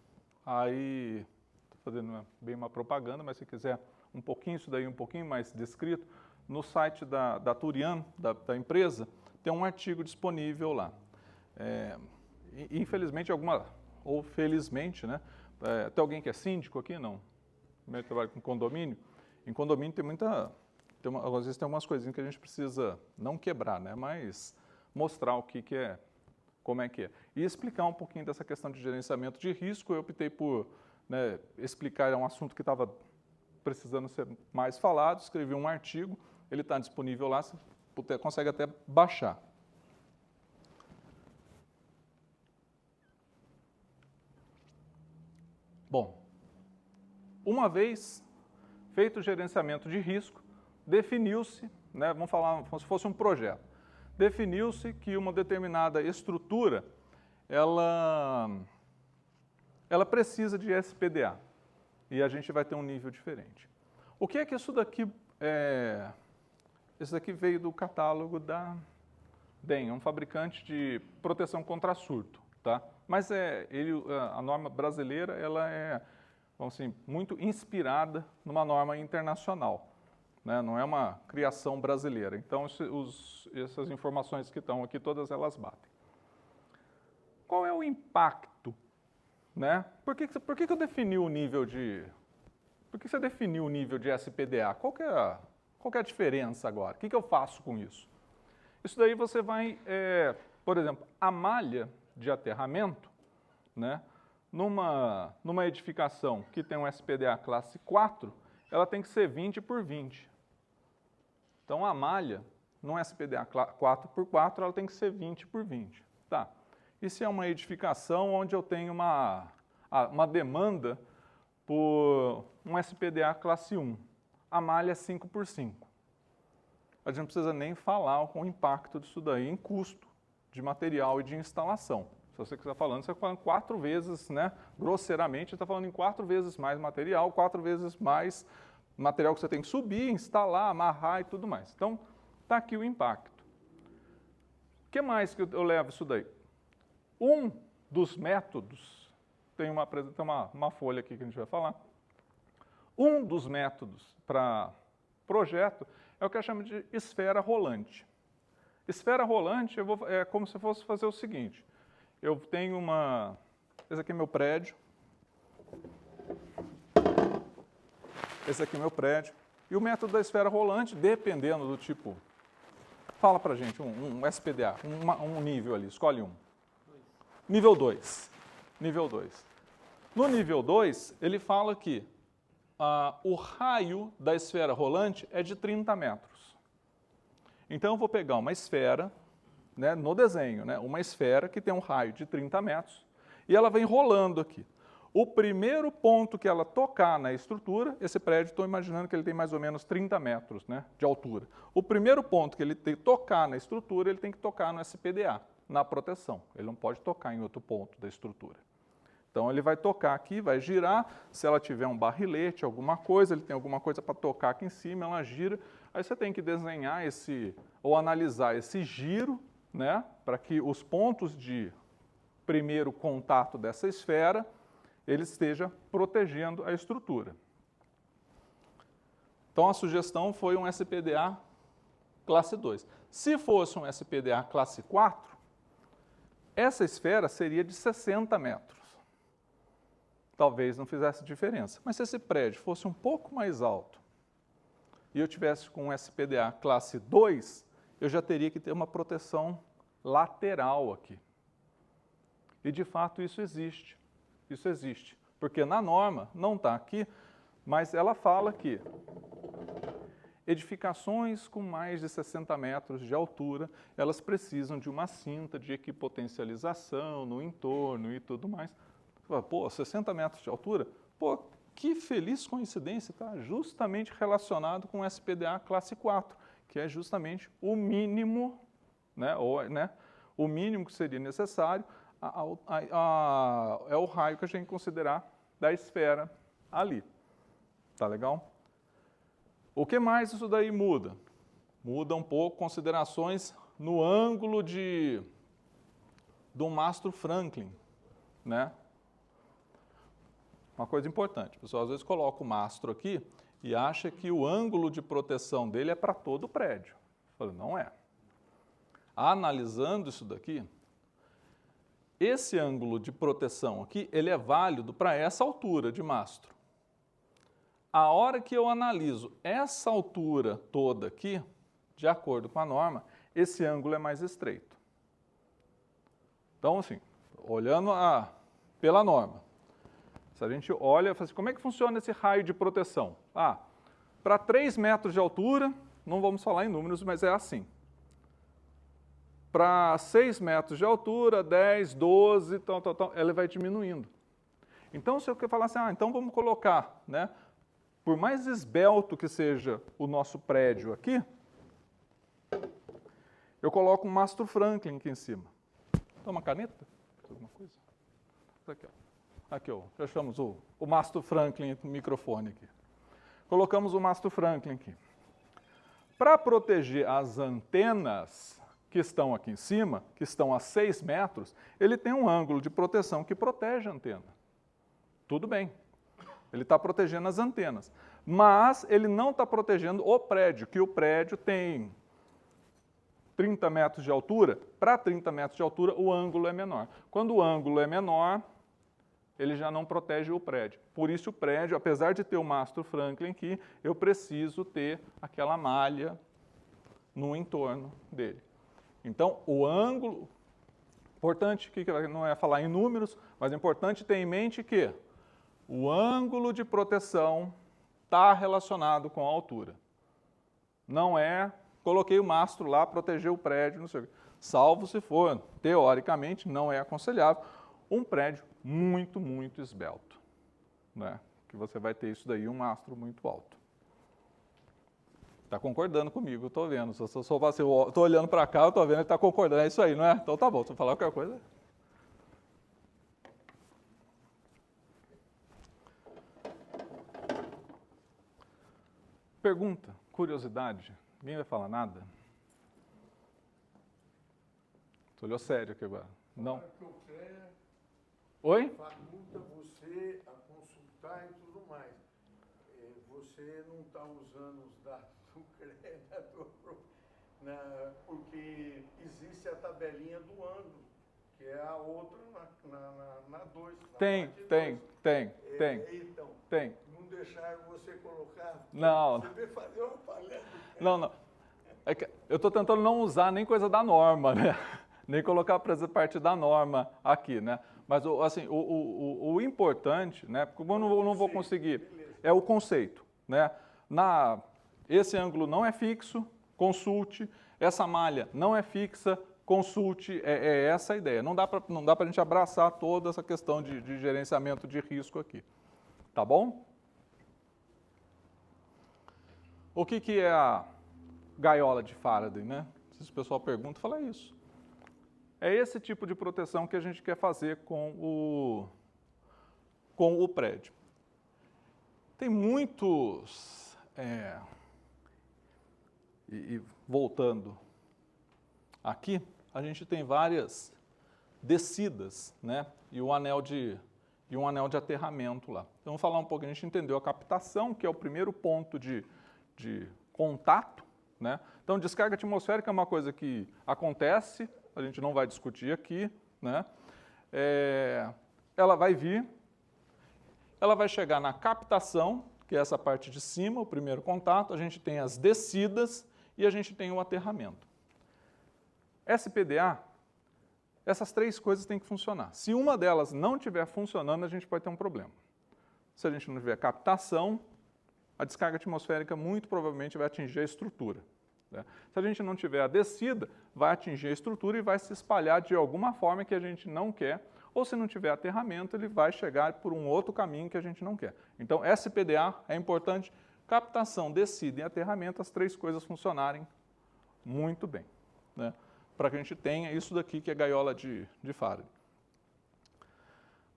[SPEAKER 2] aí, estou fazendo bem uma propaganda, mas se quiser um pouquinho, isso daí um pouquinho mais descrito, no site da Turian, da empresa, tem um artigo disponível lá. Infelizmente, ou felizmente, né? Tem alguém que é síndico aqui? Não. Eu trabalho com condomínio. Em condomínio às vezes tem algumas coisinhas que a gente precisa não quebrar, né? Mas mostrar o que é, como é que é. E explicar um pouquinho dessa questão de gerenciamento de risco. Eu optei por, né, explicar, é um assunto que estava precisando ser mais falado, escrevi um artigo, ele está disponível lá, você consegue até baixar. Bom, uma vez feito o gerenciamento de risco, definiu-se, né, vamos falar como se fosse um projeto, definiu-se que uma determinada estrutura, ela precisa de SPDA, e a gente vai ter um nível diferente. O que é que isso daqui é? Isso daqui veio do catálogo da DEM, um fabricante de proteção contra surto, tá? Mas a norma brasileira ela é, vamos assim, muito inspirada numa norma internacional, né? Não é uma criação brasileira. Então, essas informações que estão aqui, todas elas batem. Qual é o impacto, né? Por que eu defini o nível de... Por que você definiu o nível de SPDA? Qual que é a diferença agora? O que eu faço com isso? Isso daí você vai, por exemplo, a malha de aterramento, né, numa edificação que tem um SPDA classe 4, ela tem que ser 20 por 20. Então, a malha, num SPDA 4x4, ela tem que ser 20 por 20. Tá. E se é uma edificação onde eu tenho uma demanda por um SPDA classe 1, a malha é 5 por 5. A gente não precisa nem falar com o impacto disso daí em custo de material e de instalação. Se você quiser falando, você está falando 4 vezes, né? Grosseiramente, você está falando em 4 vezes mais material, 4 vezes mais material que você tem que subir, instalar, amarrar e tudo mais. Então, está aqui o impacto. O que mais que eu levo isso daí? Um dos métodos, tem uma folha aqui que a gente vai falar. Um dos métodos para projeto é o que eu chamo de esfera rolante. Esfera rolante é como se fosse fazer o seguinte. Eu tenho esse aqui é meu prédio. Esse aqui é meu prédio. E o método da esfera rolante, dependendo do tipo... Fala pra gente, um SPDA, um nível ali, escolhe um. Nível 2. Nível 2. No nível 2, ele fala que o raio da esfera rolante é de 30 metros. Então, eu vou pegar uma esfera, né, no desenho, né, uma esfera que tem um raio de 30 metros, e ela vem rolando aqui. O primeiro ponto que ela tocar na estrutura, esse prédio, estou imaginando que ele tem mais ou menos 30 metros, né, de altura. O primeiro ponto que ele tem que tocar na estrutura, ele tem que tocar no SPDA, na proteção. Ele não pode tocar em outro ponto da estrutura. Então, ele vai tocar aqui, vai girar, se ela tiver um barrilete, alguma coisa, ele tem alguma coisa para tocar aqui em cima, ela gira. Aí você tem que desenhar ou analisar esse giro, né, para que os pontos de primeiro contato dessa esfera, ele esteja protegendo a estrutura. Então, a sugestão foi um SPDA classe 2. Se fosse um SPDA classe 4, essa esfera seria de 60 metros. Talvez não fizesse diferença. Mas se esse prédio fosse um pouco mais alto e eu tivesse com um SPDA classe 2, eu já teria que ter uma proteção lateral aqui. E de fato isso existe. Isso existe. Porque na norma, não está aqui, mas ela fala que edificações com mais de 60 metros de altura, elas precisam de uma cinta de equipotencialização no entorno e tudo mais. Pô, 60 metros de altura? Pô, que feliz coincidência, tá? Justamente relacionado com o SPDA classe 4, que é justamente o mínimo, o mínimo que seria necessário, é o raio que a gente considerar da esfera ali. Tá legal? O que mais isso daí muda? Muda um pouco considerações no ângulo do mastro Franklin, né? Uma coisa importante, o pessoal às vezes coloca o mastro aqui e acha que o ângulo de proteção dele é para todo o prédio. Eu falo, não é. Analisando isso daqui, esse ângulo de proteção aqui, ele é válido para essa altura de mastro. A hora que eu analiso essa altura toda aqui, de acordo com a norma, esse ângulo é mais estreito. Então, assim, olhando pela norma, se a gente olha, fala assim, como é que funciona esse raio de proteção? Para 3 metros de altura, não vamos falar em números, mas é assim. Para 6 metros de altura, 10, 12, ela vai diminuindo. Então, se eu falar assim, então vamos colocar, né? Por mais esbelto que seja o nosso prédio aqui, eu coloco um mastro Franklin aqui em cima. Tem uma caneta? Alguma coisa? Aqui, ó. Aqui, ó. Já achamos o mastro Franklin no microfone aqui. Colocamos o mastro Franklin aqui. Para proteger as antenas que estão aqui em cima, que estão a 6 metros, ele tem um ângulo de proteção que protege a antena. Tudo bem. Ele está protegendo as antenas, mas ele não está protegendo o prédio, que o prédio tem 30 metros de altura. Para 30 metros de altura, o ângulo é menor. Quando o ângulo é menor, ele já não protege o prédio. Por isso o prédio, apesar de ter o mastro Franklin aqui, eu preciso ter aquela malha no entorno dele. Então, o ângulo, importante, que não é falar em números, mas é importante ter em mente que o ângulo de proteção está relacionado com a altura. Não é, coloquei o mastro lá, proteger o prédio, não sei o quê. Salvo se for, teoricamente, não é aconselhável, um prédio muito, muito esbelto, né? Que você vai ter isso daí, um mastro muito alto. Está concordando comigo, estou vendo. Se eu estou olhando para cá, eu estou vendo, ele está concordando, é isso aí, não é? Então tá bom, se eu falar qualquer coisa... Pergunta, curiosidade, ninguém vai falar nada? Você olhou sério aqui agora? Não? Oi?
[SPEAKER 4] Faculta você a consultar e tudo mais. Você não está usando os dados do CREA, porque existe a tabelinha do ângulo, que é a outra na 2.
[SPEAKER 2] Tem.
[SPEAKER 4] Então,
[SPEAKER 2] tem.
[SPEAKER 4] não deixaram você colocar?
[SPEAKER 2] Não.
[SPEAKER 4] Você veio fazer uma palestra.
[SPEAKER 2] Não. É que eu estou tentando não usar nem coisa da norma, né? Nem colocar a parte da norma aqui, né? Mas, assim, o importante, né? Porque eu não vou conseguir, é o conceito, né? Esse ângulo não é fixo, consulte. Essa malha não é fixa, consulte. É essa a ideia. Não dá para a gente abraçar toda essa questão de gerenciamento de risco aqui. Tá bom? O que é a gaiola de Faraday, né? Se o pessoal pergunta, fala isso. É esse tipo de proteção que a gente quer fazer com o prédio. Tem muitos... voltando aqui, a gente tem várias descidas, né? E um anel de aterramento lá. Então, vamos falar um pouco, a gente entendeu a captação, que é o primeiro ponto de contato, né? Então, descarga atmosférica é uma coisa que acontece, a gente não vai discutir aqui, né? Ela vai vir, ela vai chegar na captação, que é essa parte de cima, o primeiro contato, a gente tem as descidas e a gente tem o aterramento. SPDA, essas três coisas têm que funcionar. Se uma delas não estiver funcionando, a gente pode ter um problema. Se a gente não tiver captação, a descarga atmosférica muito provavelmente vai atingir a estrutura, né? Se a gente não tiver a descida, vai atingir a estrutura e vai se espalhar de alguma forma que a gente não quer, ou se não tiver aterramento, ele vai chegar por um outro caminho que a gente não quer. Então, SPDA é importante, captação, descida e aterramento, as três coisas funcionarem muito bem, né? Para que a gente tenha isso daqui que é gaiola de Faraday.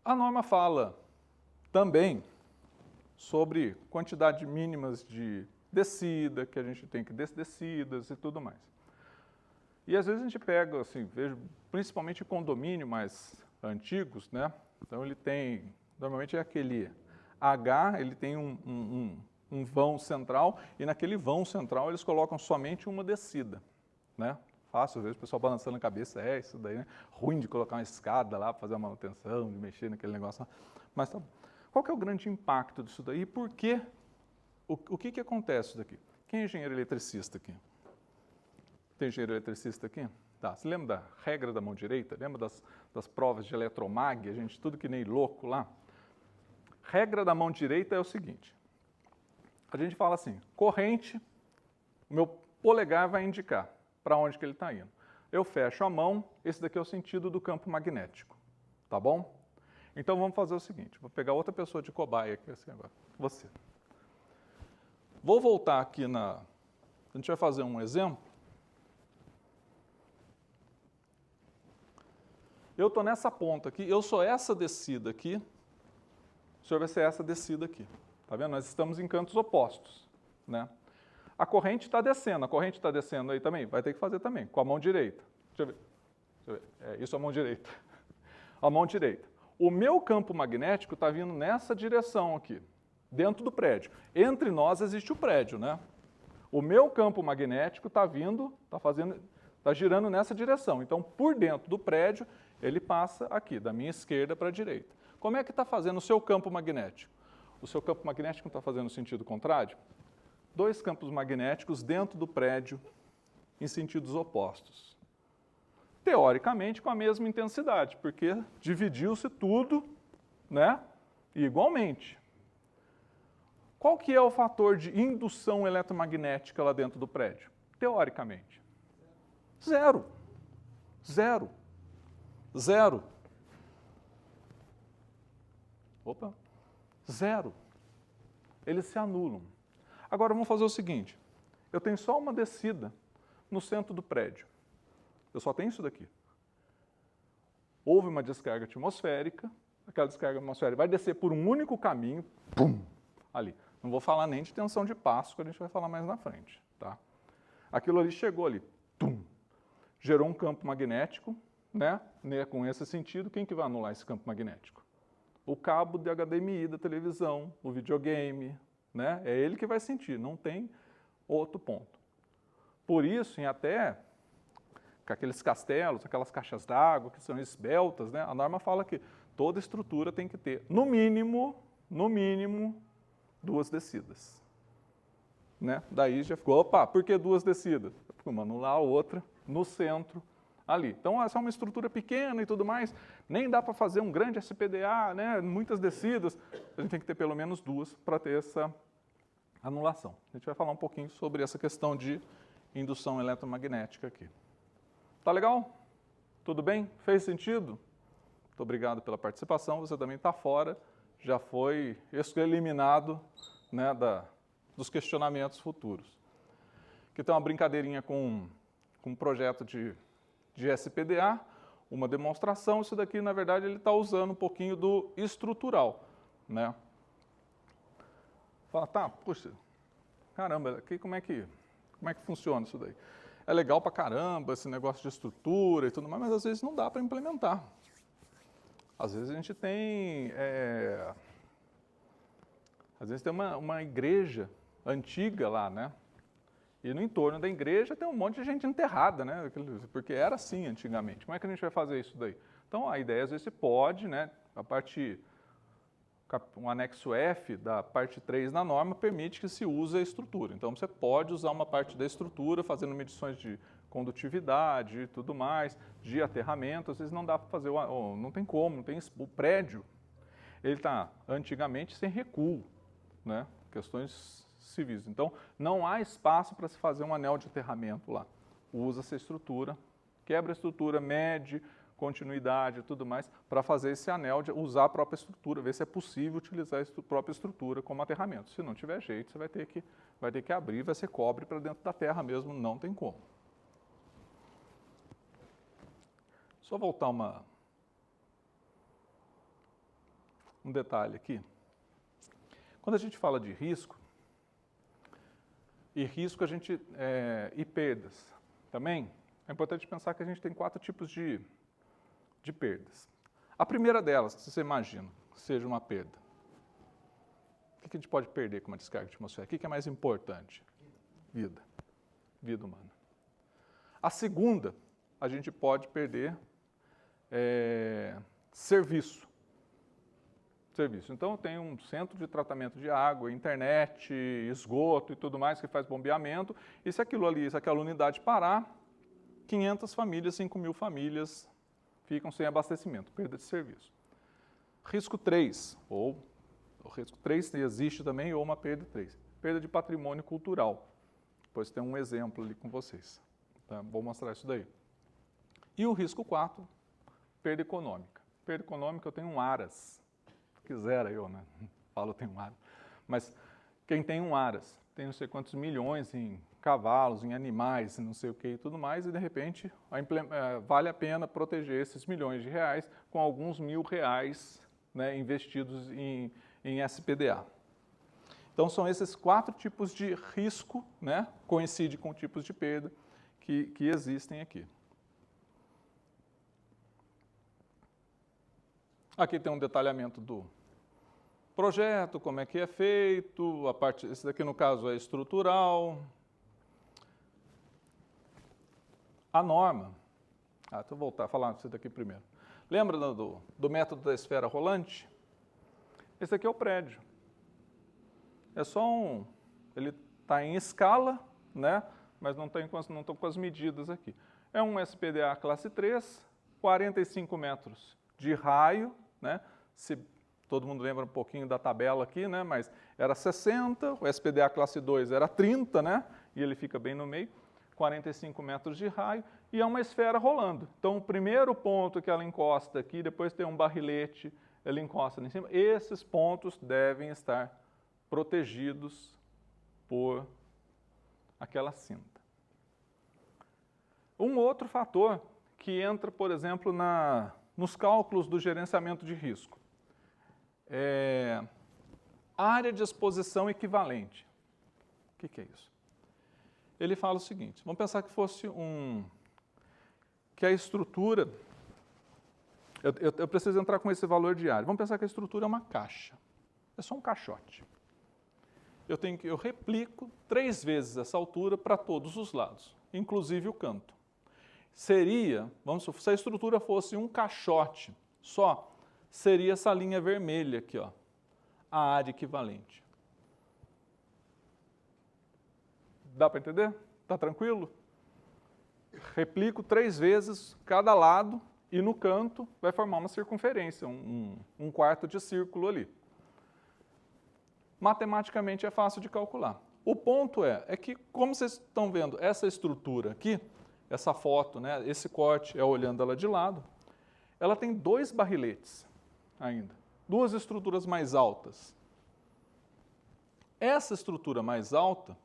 [SPEAKER 2] A norma fala também sobre quantidade mínimas de descida, que a gente tem que descidas e tudo mais. E às vezes a gente pega, assim, vejo principalmente condomínio mais antigos, né? Então ele tem, normalmente é aquele H, ele tem um vão central, e naquele vão central eles colocam somente uma descida, né? Fácil, às vezes o pessoal balançando a cabeça, isso daí, né? Ruim de colocar uma escada lá para fazer a manutenção, de mexer naquele negócio lá. Mas tá bom. Qual que é o grande impacto disso daí? E por quê? O que acontece daqui? Quem é engenheiro eletricista aqui? Tem engenheiro eletricista aqui? Tá. Você lembra da regra da mão direita? Lembra das provas de eletromag? A gente tudo que nem louco lá? Regra da mão direita é o seguinte. A gente fala assim, corrente, o meu polegar vai indicar para onde que ele está indo. Eu fecho a mão, esse daqui é o sentido do campo magnético, tá bom? Então vamos fazer o seguinte, vou pegar outra pessoa de cobaia aqui assim agora, você. Vou voltar aqui a gente vai fazer um exemplo. Eu estou nessa ponta aqui, eu sou essa descida aqui, o senhor vai ser essa descida aqui, tá vendo? Nós estamos em cantos opostos, né? A corrente está descendo aí também, vai ter que fazer também, com a mão direita. Deixa eu ver. Isso é a mão direita. A mão direita. O meu campo magnético está vindo nessa direção aqui, dentro do prédio. Entre nós existe o prédio, né? O meu campo magnético está vindo, está girando nessa direção. Então, por dentro do prédio, ele passa aqui, da minha esquerda para a direita. Como é que está fazendo o seu campo magnético? O seu campo magnético está fazendo sentido contrário? Dois campos magnéticos dentro do prédio em sentidos opostos. Teoricamente com a mesma intensidade, porque dividiu-se tudo, né, igualmente. Qual que é o fator de indução eletromagnética lá dentro do prédio? Teoricamente. Zero. Zero. Zero. Opa. Zero. Eles se anulam. Agora vamos fazer o seguinte, eu tenho só uma descida no centro do prédio, eu só tenho isso daqui. Houve uma descarga atmosférica, aquela descarga atmosférica vai descer por um único caminho, pum, ali. Não vou falar nem de tensão de passo, que a gente vai falar mais na frente, tá? Aquilo ali chegou ali, tum, gerou um campo magnético, né? Com esse sentido, quem que vai anular esse campo magnético? O cabo de HDMI da televisão, o videogame, né? É ele que vai sentir, não tem outro ponto. Por isso, em até aqueles castelos, aquelas caixas d'água que são esbeltas, né? A norma fala que toda estrutura tem que ter, no mínimo, duas descidas. Né? Daí já ficou, opa, por que duas descidas? Uma anular a outra no centro ali. Então, essa é uma estrutura pequena e tudo mais, nem dá para fazer um grande SPDA, né? Muitas descidas, a gente tem que ter pelo menos duas para ter essa anulação. A gente vai falar um pouquinho sobre essa questão de indução eletromagnética aqui. Tá legal? Tudo bem? Fez sentido? Muito obrigado pela participação, você também está fora, já foi eliminado, né, dos questionamentos futuros. Aqui tem uma brincadeirinha com um projeto de SPDA, uma demonstração, isso daqui, na verdade, ele está usando um pouquinho do estrutural, né? Fala, tá, puxa, caramba, aqui como é que funciona isso daí? É legal pra caramba esse negócio de estrutura e tudo mais, mas às vezes não dá para implementar. Às vezes a gente tem, às vezes tem uma igreja antiga lá, né? E no entorno da igreja tem um monte de gente enterrada, né? Porque era assim antigamente. Como é que a gente vai fazer isso daí? Então, a ideia, às vezes, você pode, né? O anexo F da parte 3 da norma permite que se use a estrutura. Então, você pode usar uma parte da estrutura fazendo medições de condutividade e tudo mais, de aterramento. Às vezes não dá para fazer, não tem como, não tem o prédio. Ele está, antigamente, sem recuo, né? Questões civis. Então, não há espaço para se fazer um anel de aterramento lá. Usa essa estrutura, quebra a estrutura, mede continuidade e tudo mais, para fazer esse anel, de usar a própria estrutura, ver se é possível utilizar a própria estrutura como aterramento. Se não tiver jeito, você vai ter que abrir, vai ser cobre para dentro da terra mesmo, não tem como. Só voltar um detalhe aqui. Quando a gente fala de risco, e perdas também, é importante pensar que a gente tem 4 tipos de perdas. A primeira delas, se você imagina, seja uma perda. O que a gente pode perder com uma descarga atmosférica? O que é mais importante? Vida. Vida humana. A segunda, a gente pode perder serviço. Então, eu tenho um centro de tratamento de água, internet, esgoto e tudo mais que faz bombeamento. E se aquela unidade parar, 500 famílias, 5.000 famílias ficam sem abastecimento, perda de serviço. Risco 3, ou o risco 3 existe também, ou uma perda 3. Perda de patrimônio cultural. Depois tem um exemplo ali com vocês. Tá? Vou mostrar isso daí. E o risco 4, perda econômica. Perda econômica, eu tenho um ARAS. Quisera eu, né? Falo, eu tenho um ARAS. Mas quem tem um ARAS, tem não sei quantos milhões em cavalos, em animais, não sei o que e tudo mais, e de repente vale a pena proteger esses milhões de reais com alguns R$1.000, né, investidos em SPDA. Então são esses 4 tipos de risco, né, coincide com tipos de perda que existem aqui. Aqui tem um detalhamento do projeto, como é que é feito, esse daqui no caso é estrutural. A norma, deixa eu voltar a falar disso daqui primeiro. Lembra do método da esfera rolante? Esse aqui é o prédio. É só ele está em escala, né? Mas não estou com as medidas aqui. É um SPDA classe 3, 45 metros de raio, né? Se todo mundo lembra um pouquinho da tabela aqui, né? Mas era 60, o SPDA classe 2 era 30, né? E ele fica bem no meio. 45 metros de raio, e é uma esfera rolando. Então, o primeiro ponto que ela encosta aqui, depois tem um barrilete, ela encosta ali em cima, esses pontos devem estar protegidos por aquela cinta. Um outro fator que entra, por exemplo, nos cálculos do gerenciamento de risco é área de exposição equivalente. O que é isso? Ele fala o seguinte, vamos pensar que fosse que a estrutura, eu preciso entrar com esse valor de área, vamos pensar que a estrutura é uma caixa, é só um caixote. Eu replico 3 vezes essa altura para todos os lados, inclusive o canto. Vamos supor, se a estrutura fosse um caixote só, seria essa linha vermelha aqui, ó, a área equivalente. Dá para entender? Está tranquilo? Replico 3 vezes cada lado e no canto vai formar uma circunferência, um quarto de círculo ali. Matematicamente é fácil de calcular. O ponto é que, como vocês estão vendo, essa estrutura aqui, essa foto, né, esse corte é olhando ela de lado, ela tem 2 barriletes ainda, 2 estruturas mais altas. Essa estrutura mais alta,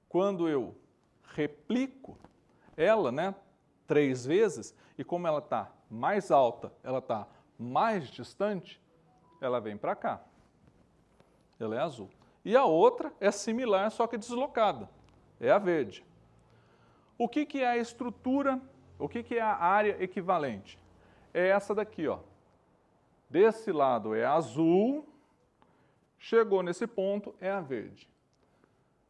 [SPEAKER 2] quando eu replico ela, né, 3 vezes, e como ela está mais alta, ela está mais distante, ela vem para cá. Ela é azul. E a outra é similar, só que deslocada. É a verde. O que é a estrutura, o que é a área equivalente? É essa daqui, ó. Desse lado é azul, chegou nesse ponto, é a verde.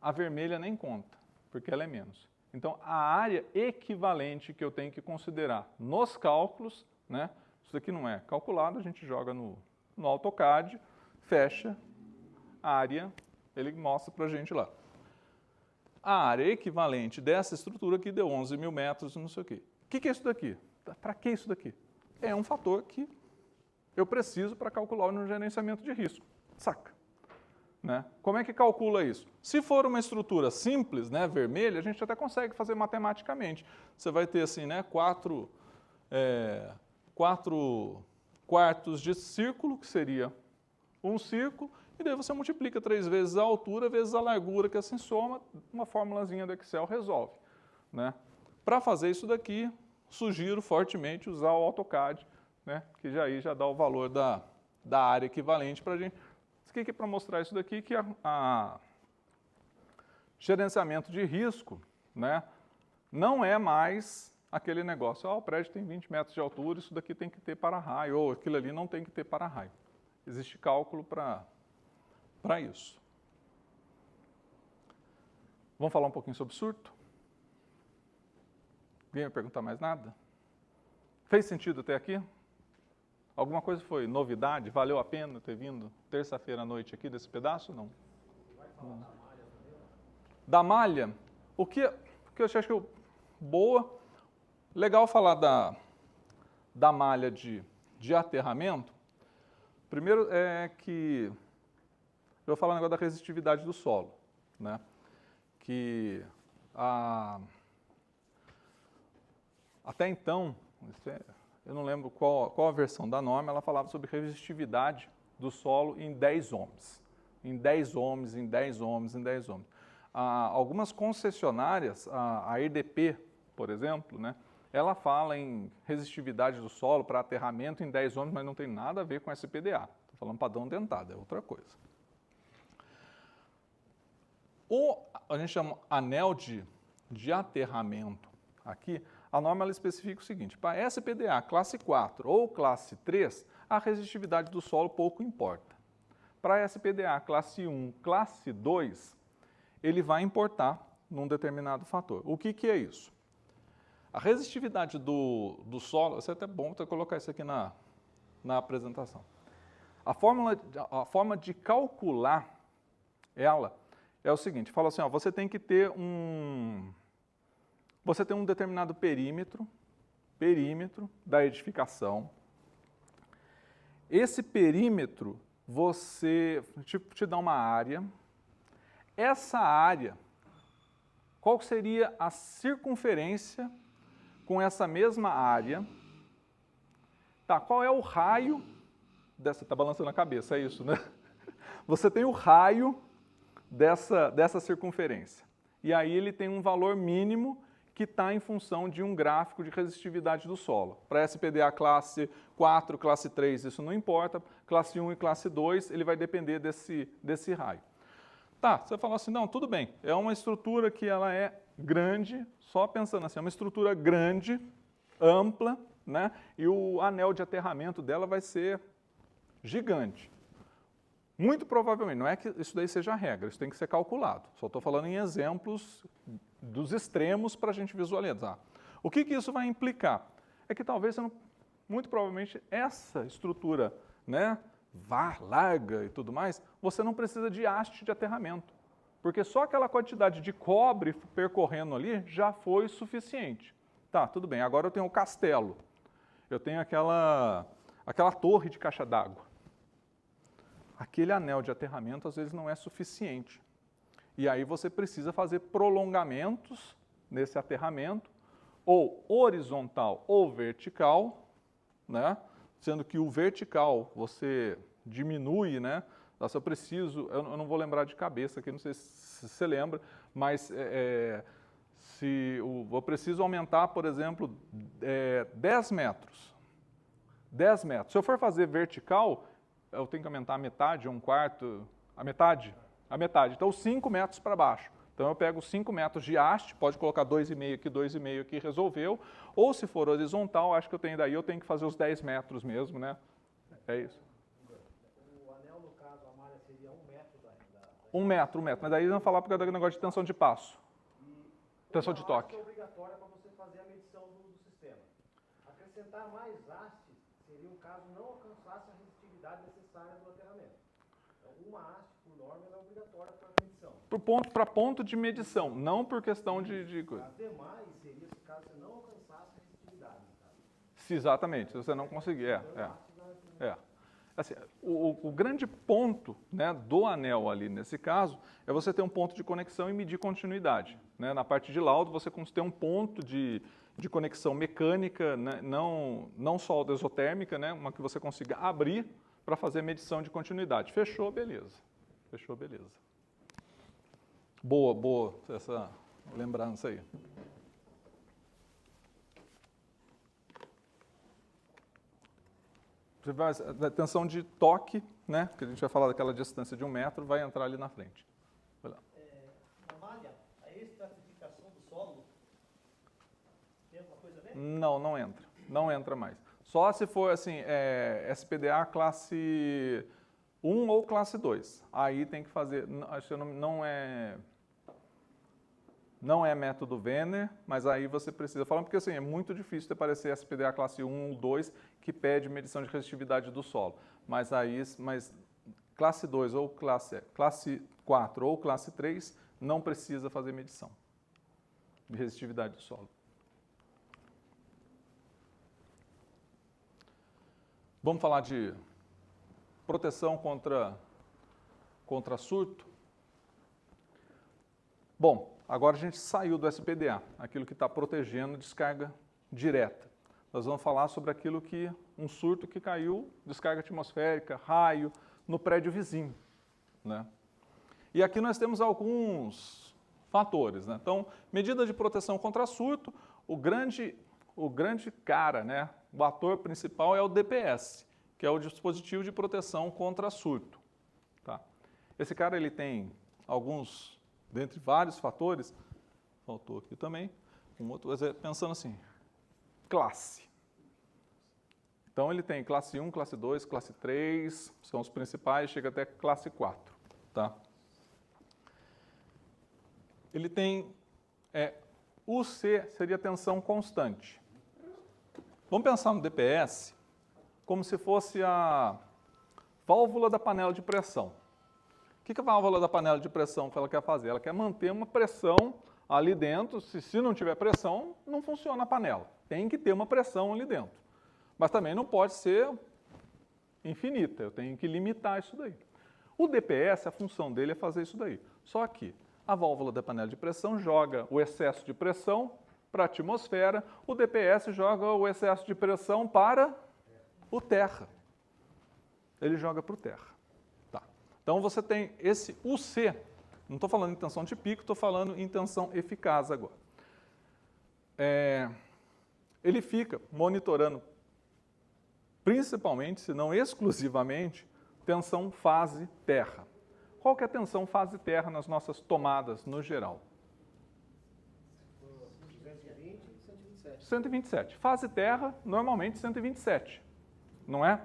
[SPEAKER 2] A vermelha nem conta, porque ela é menos. Então, a área equivalente que eu tenho que considerar nos cálculos, né? Isso daqui não é calculado, a gente joga no AutoCAD, fecha a área, ele mostra para a gente lá. A área equivalente dessa estrutura aqui deu 11 mil metros, não sei o quê. O que é isso daqui? Para que isso daqui? É um fator que eu preciso para calcular no gerenciamento de risco. Saca? Né? Como é que calcula isso? Se for uma estrutura simples, né, vermelha, a gente até consegue fazer matematicamente. Você vai ter assim, né, 4 quartos de círculo, que seria um círculo, e daí você multiplica 3 vezes a altura vezes a largura, que assim soma, uma formulazinha do Excel resolve. Né? Para fazer isso daqui, sugiro fortemente usar o AutoCAD, né, que já dá o valor da área equivalente para a gente. Isso aqui é para mostrar isso daqui, que a gerenciamento de risco, né, não é mais aquele negócio, o prédio tem 20 metros de altura, isso daqui tem que ter para-raio, ou aquilo ali não tem que ter para-raio. Existe cálculo para isso. Vamos falar um pouquinho sobre surto? Ninguém vai perguntar mais nada? Fez sentido até aqui? Alguma coisa foi novidade? Valeu a pena ter vindo terça-feira à noite aqui desse pedaço? Não.
[SPEAKER 5] Vai falar da malha também?
[SPEAKER 2] Da malha? O que eu acho que boa, legal falar da malha de aterramento. Primeiro é que eu vou falar um negócio da resistividade do solo, né? Que até então, eu não lembro qual a versão da norma, ela falava sobre resistividade do solo em 10 ohms. Em 10 ohms, em 10 ohms, em 10 ohms. Algumas concessionárias, a EDP, por exemplo, né, ela fala em resistividade do solo para aterramento em 10 ohms, mas não tem nada a ver com SPDA. Estou falando padrão dentado, é outra coisa. A gente chama anel de aterramento aqui, a norma ela especifica o seguinte: para SPDA classe 4 ou classe 3, a resistividade do solo pouco importa. Para SPDA classe 1, classe 2, ele vai importar num determinado fator. O que é isso? A resistividade do solo, isso é até bom você colocar isso aqui na apresentação. A forma de calcular ela é o seguinte, fala assim, ó, você tem um determinado perímetro da edificação. Esse perímetro, você te dá uma área. Essa área, qual seria a circunferência com essa mesma área? Tá, qual é o raio dessa? Tá balançando a cabeça, é isso, né? Você tem o raio dessa circunferência. E aí ele tem um valor mínimo que está em função de um gráfico de resistividade do solo. Para SPDA classe 4, classe 3, isso não importa. Classe 1 e classe 2, ele vai depender desse raio. Tá, você fala assim, não, tudo bem. É uma estrutura que ela é grande, só pensando assim, é uma estrutura grande, ampla, né? E o anel de aterramento dela vai ser gigante. Muito provavelmente, não é que isso daí seja a regra, isso tem que ser calculado. Só estou falando em exemplos dos extremos para a gente visualizar. O que isso vai implicar? É que talvez, muito provavelmente, essa estrutura, né, larga e tudo mais, você não precisa de haste de aterramento. Porque só aquela quantidade de cobre percorrendo ali já foi suficiente. Tá, tudo bem, agora eu tenho o castelo. Eu tenho aquela torre de caixa d'água. Aquele anel de aterramento às vezes não é suficiente. E aí você precisa fazer prolongamentos nesse aterramento, ou horizontal ou vertical, né? Sendo que o vertical você diminui, né? Eu preciso, eu não vou lembrar de cabeça aqui, não sei se você lembra, mas eu preciso aumentar, por exemplo, 10 metros. 10 metros. Se eu for fazer vertical, eu tenho que aumentar a metade, um quarto, a metade. Então, 5 metros para baixo. Então, eu pego 5 metros de haste, pode colocar 2,5 aqui, 2,5 aqui, resolveu. Ou, se for horizontal, acho que eu tenho que fazer os 10 metros mesmo, né? É isso.
[SPEAKER 5] O anel, no caso, a malha seria 1 metro
[SPEAKER 2] 1 metro. Mas aí vamos falar por causa do negócio de tensão de passo.
[SPEAKER 5] E
[SPEAKER 2] Tensão de toque.
[SPEAKER 5] É obrigatória para você fazer a medição do sistema. Acrescentar mais hastes seria um caso não alcançasse a resistividade necessária do aterramento. Então, uma haste, por norma, ela é obrigatória para a medição.
[SPEAKER 2] Para ponto de medição, não por questão de coisa.
[SPEAKER 5] As demais seria se caso você não alcançasse a resistividade. No caso.
[SPEAKER 2] Se exatamente, se você não conseguir. Assim, o grande ponto, né, do anel ali, nesse caso, é você ter um ponto de conexão e medir continuidade. Né? Na parte de laudo, você tem um ponto de conexão mecânica, né, não só exotérmica, né, uma que você consiga abrir para fazer medição de continuidade. Fechou, beleza. Fechou, beleza. Boa essa lembrança aí. A tensão de toque, né, que a gente vai falar daquela distância de 1 metro, vai entrar ali na frente. Vai lá.
[SPEAKER 5] Na malha, a estratificação do solo, tem alguma coisa a ver?
[SPEAKER 2] Não entra. Não entra mais. Só se for, assim, SPDA classe 1 ou classe 2. Aí tem que fazer, acho que não é método Venner, mas aí você precisa falar, porque assim, é muito difícil de aparecer SPDA classe 1 ou 2 que pede medição de resistividade do solo. Mas classe 2 ou classe 4 ou classe 3 não precisa fazer medição de resistividade do solo. Vamos falar de proteção contra surto? Bom, agora a gente saiu do SPDA, aquilo que está protegendo descarga direta. Nós vamos falar sobre aquilo que, um surto que caiu, descarga atmosférica, raio, no prédio vizinho. Né? E aqui nós temos alguns fatores. Né? Então, medida de proteção contra surto, o grande cara, né, o ator principal é o DPS, que é o dispositivo de proteção contra surto. Tá? Esse cara ele tem alguns, dentre vários fatores, faltou aqui também, pensando assim, classe. Então ele tem classe 1, classe 2, classe 3, são os principais, chega até classe 4. Tá? Ele tem, UC seria tensão constante. Vamos pensar no DPS como se fosse a válvula da panela de pressão. O que a válvula da panela de pressão ela quer fazer? Ela quer manter uma pressão ali dentro. Se não tiver pressão, não funciona a panela. Tem que ter uma pressão ali dentro. Mas também não pode ser infinita. Eu tenho que limitar isso daí. O DPS, a função dele é fazer isso daí. Só que a válvula da panela de pressão joga o excesso de pressão para a atmosfera, o DPS joga o excesso de pressão para o terra. Ele joga para o terra. Tá. Então você tem esse UC, não estou falando em tensão de pico, estou falando em tensão eficaz agora. Ele fica monitorando, principalmente, se não exclusivamente, tensão fase terra. Qual que é a tensão fase terra nas nossas tomadas no geral?
[SPEAKER 5] 220 e 127.
[SPEAKER 2] 127. Fase terra, normalmente 127, não é?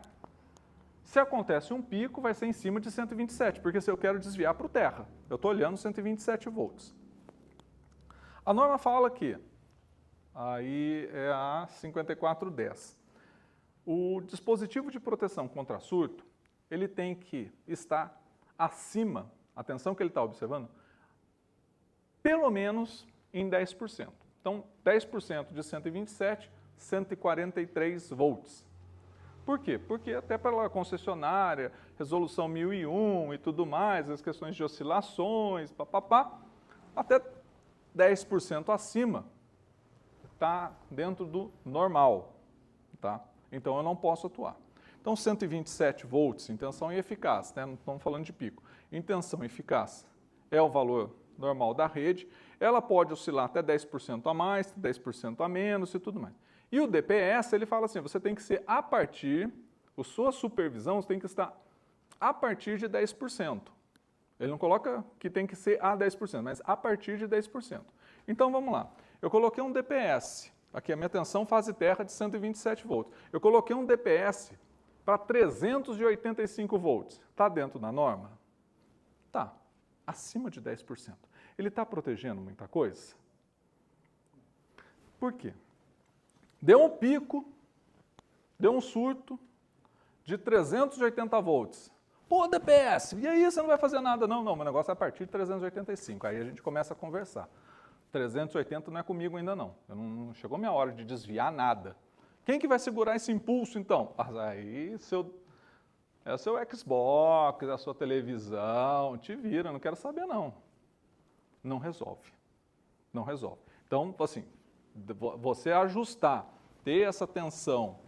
[SPEAKER 2] Se acontece um pico, vai ser em cima de 127, porque se eu quero desviar para o terra, eu estou olhando 127 volts. A norma fala que, aí é a 5410, o dispositivo de proteção contra surto, ele tem que estar acima, a tensão que ele está observando, pelo menos em 10%. Então, 10% de 127, 143 volts. Por quê? Porque até pela concessionária, resolução 1001 e tudo mais, as questões de oscilações, até 10% acima está dentro do normal. Tá? Então, eu não posso atuar. Então, 127 volts em tensão eficaz, né? Não estamos falando de pico. Em tensão eficaz é o valor normal da rede. Ela pode oscilar até 10% a mais, 10% a menos e tudo mais. E o DPS, ele fala assim, você tem que ser a partir, a sua supervisão tem que estar a partir de 10%. Ele não coloca que tem que ser a 10%, mas a partir de 10%. Então, vamos lá. Eu coloquei um DPS, aqui a minha tensão fase terra de 127 volts. Eu coloquei um DPS para 385 volts. Está dentro da norma? Está. Acima de 10%. Ele está protegendo muita coisa? Por quê? Deu um pico, deu um surto de 380 volts. Pô, DPS, e aí você não vai fazer nada? Não, meu negócio é a partir de 385. Aí a gente começa a conversar. 380 não é comigo ainda não. Não chegou minha hora de desviar nada. Quem que vai segurar esse impulso então? Aí é o seu Xbox, a sua televisão, te vira, não quero saber não. Não resolve. Não resolve. Então, assim, você ajustar, ter essa tensão,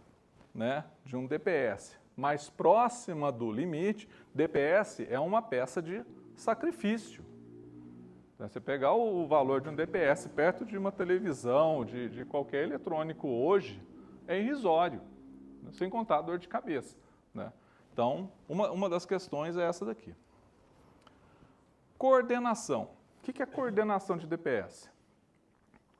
[SPEAKER 2] né, de um DPS mais próxima do limite, DPS é uma peça de sacrifício. Você pegar o valor de um DPS perto de uma televisão, de qualquer eletrônico hoje, é irrisório, né, sem contar a dor de cabeça, né? Então, uma das questões é essa daqui. Coordenação. O que é coordenação de DPS?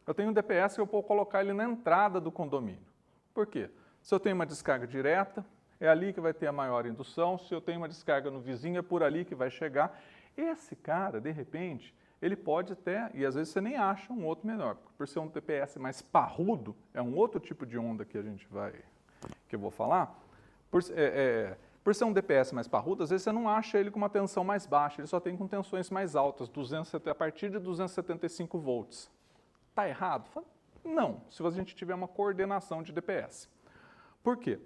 [SPEAKER 2] Eu tenho um DPS que eu vou colocar ele na entrada do condomínio. Por quê? Se eu tenho uma descarga direta, é ali que vai ter a maior indução. Se eu tenho uma descarga no vizinho, é por ali que vai chegar. Esse cara, de repente, ele pode até, e às vezes você nem acha um outro menor, por ser um DPS mais parrudo, é um outro tipo de onda que eu vou falar. Por ser um DPS mais parrudo, às vezes você não acha ele com uma tensão mais baixa, ele só tem com tensões mais altas, a partir de 275 volts. Está errado? Não, se a gente tiver uma coordenação de DPS. Por quê?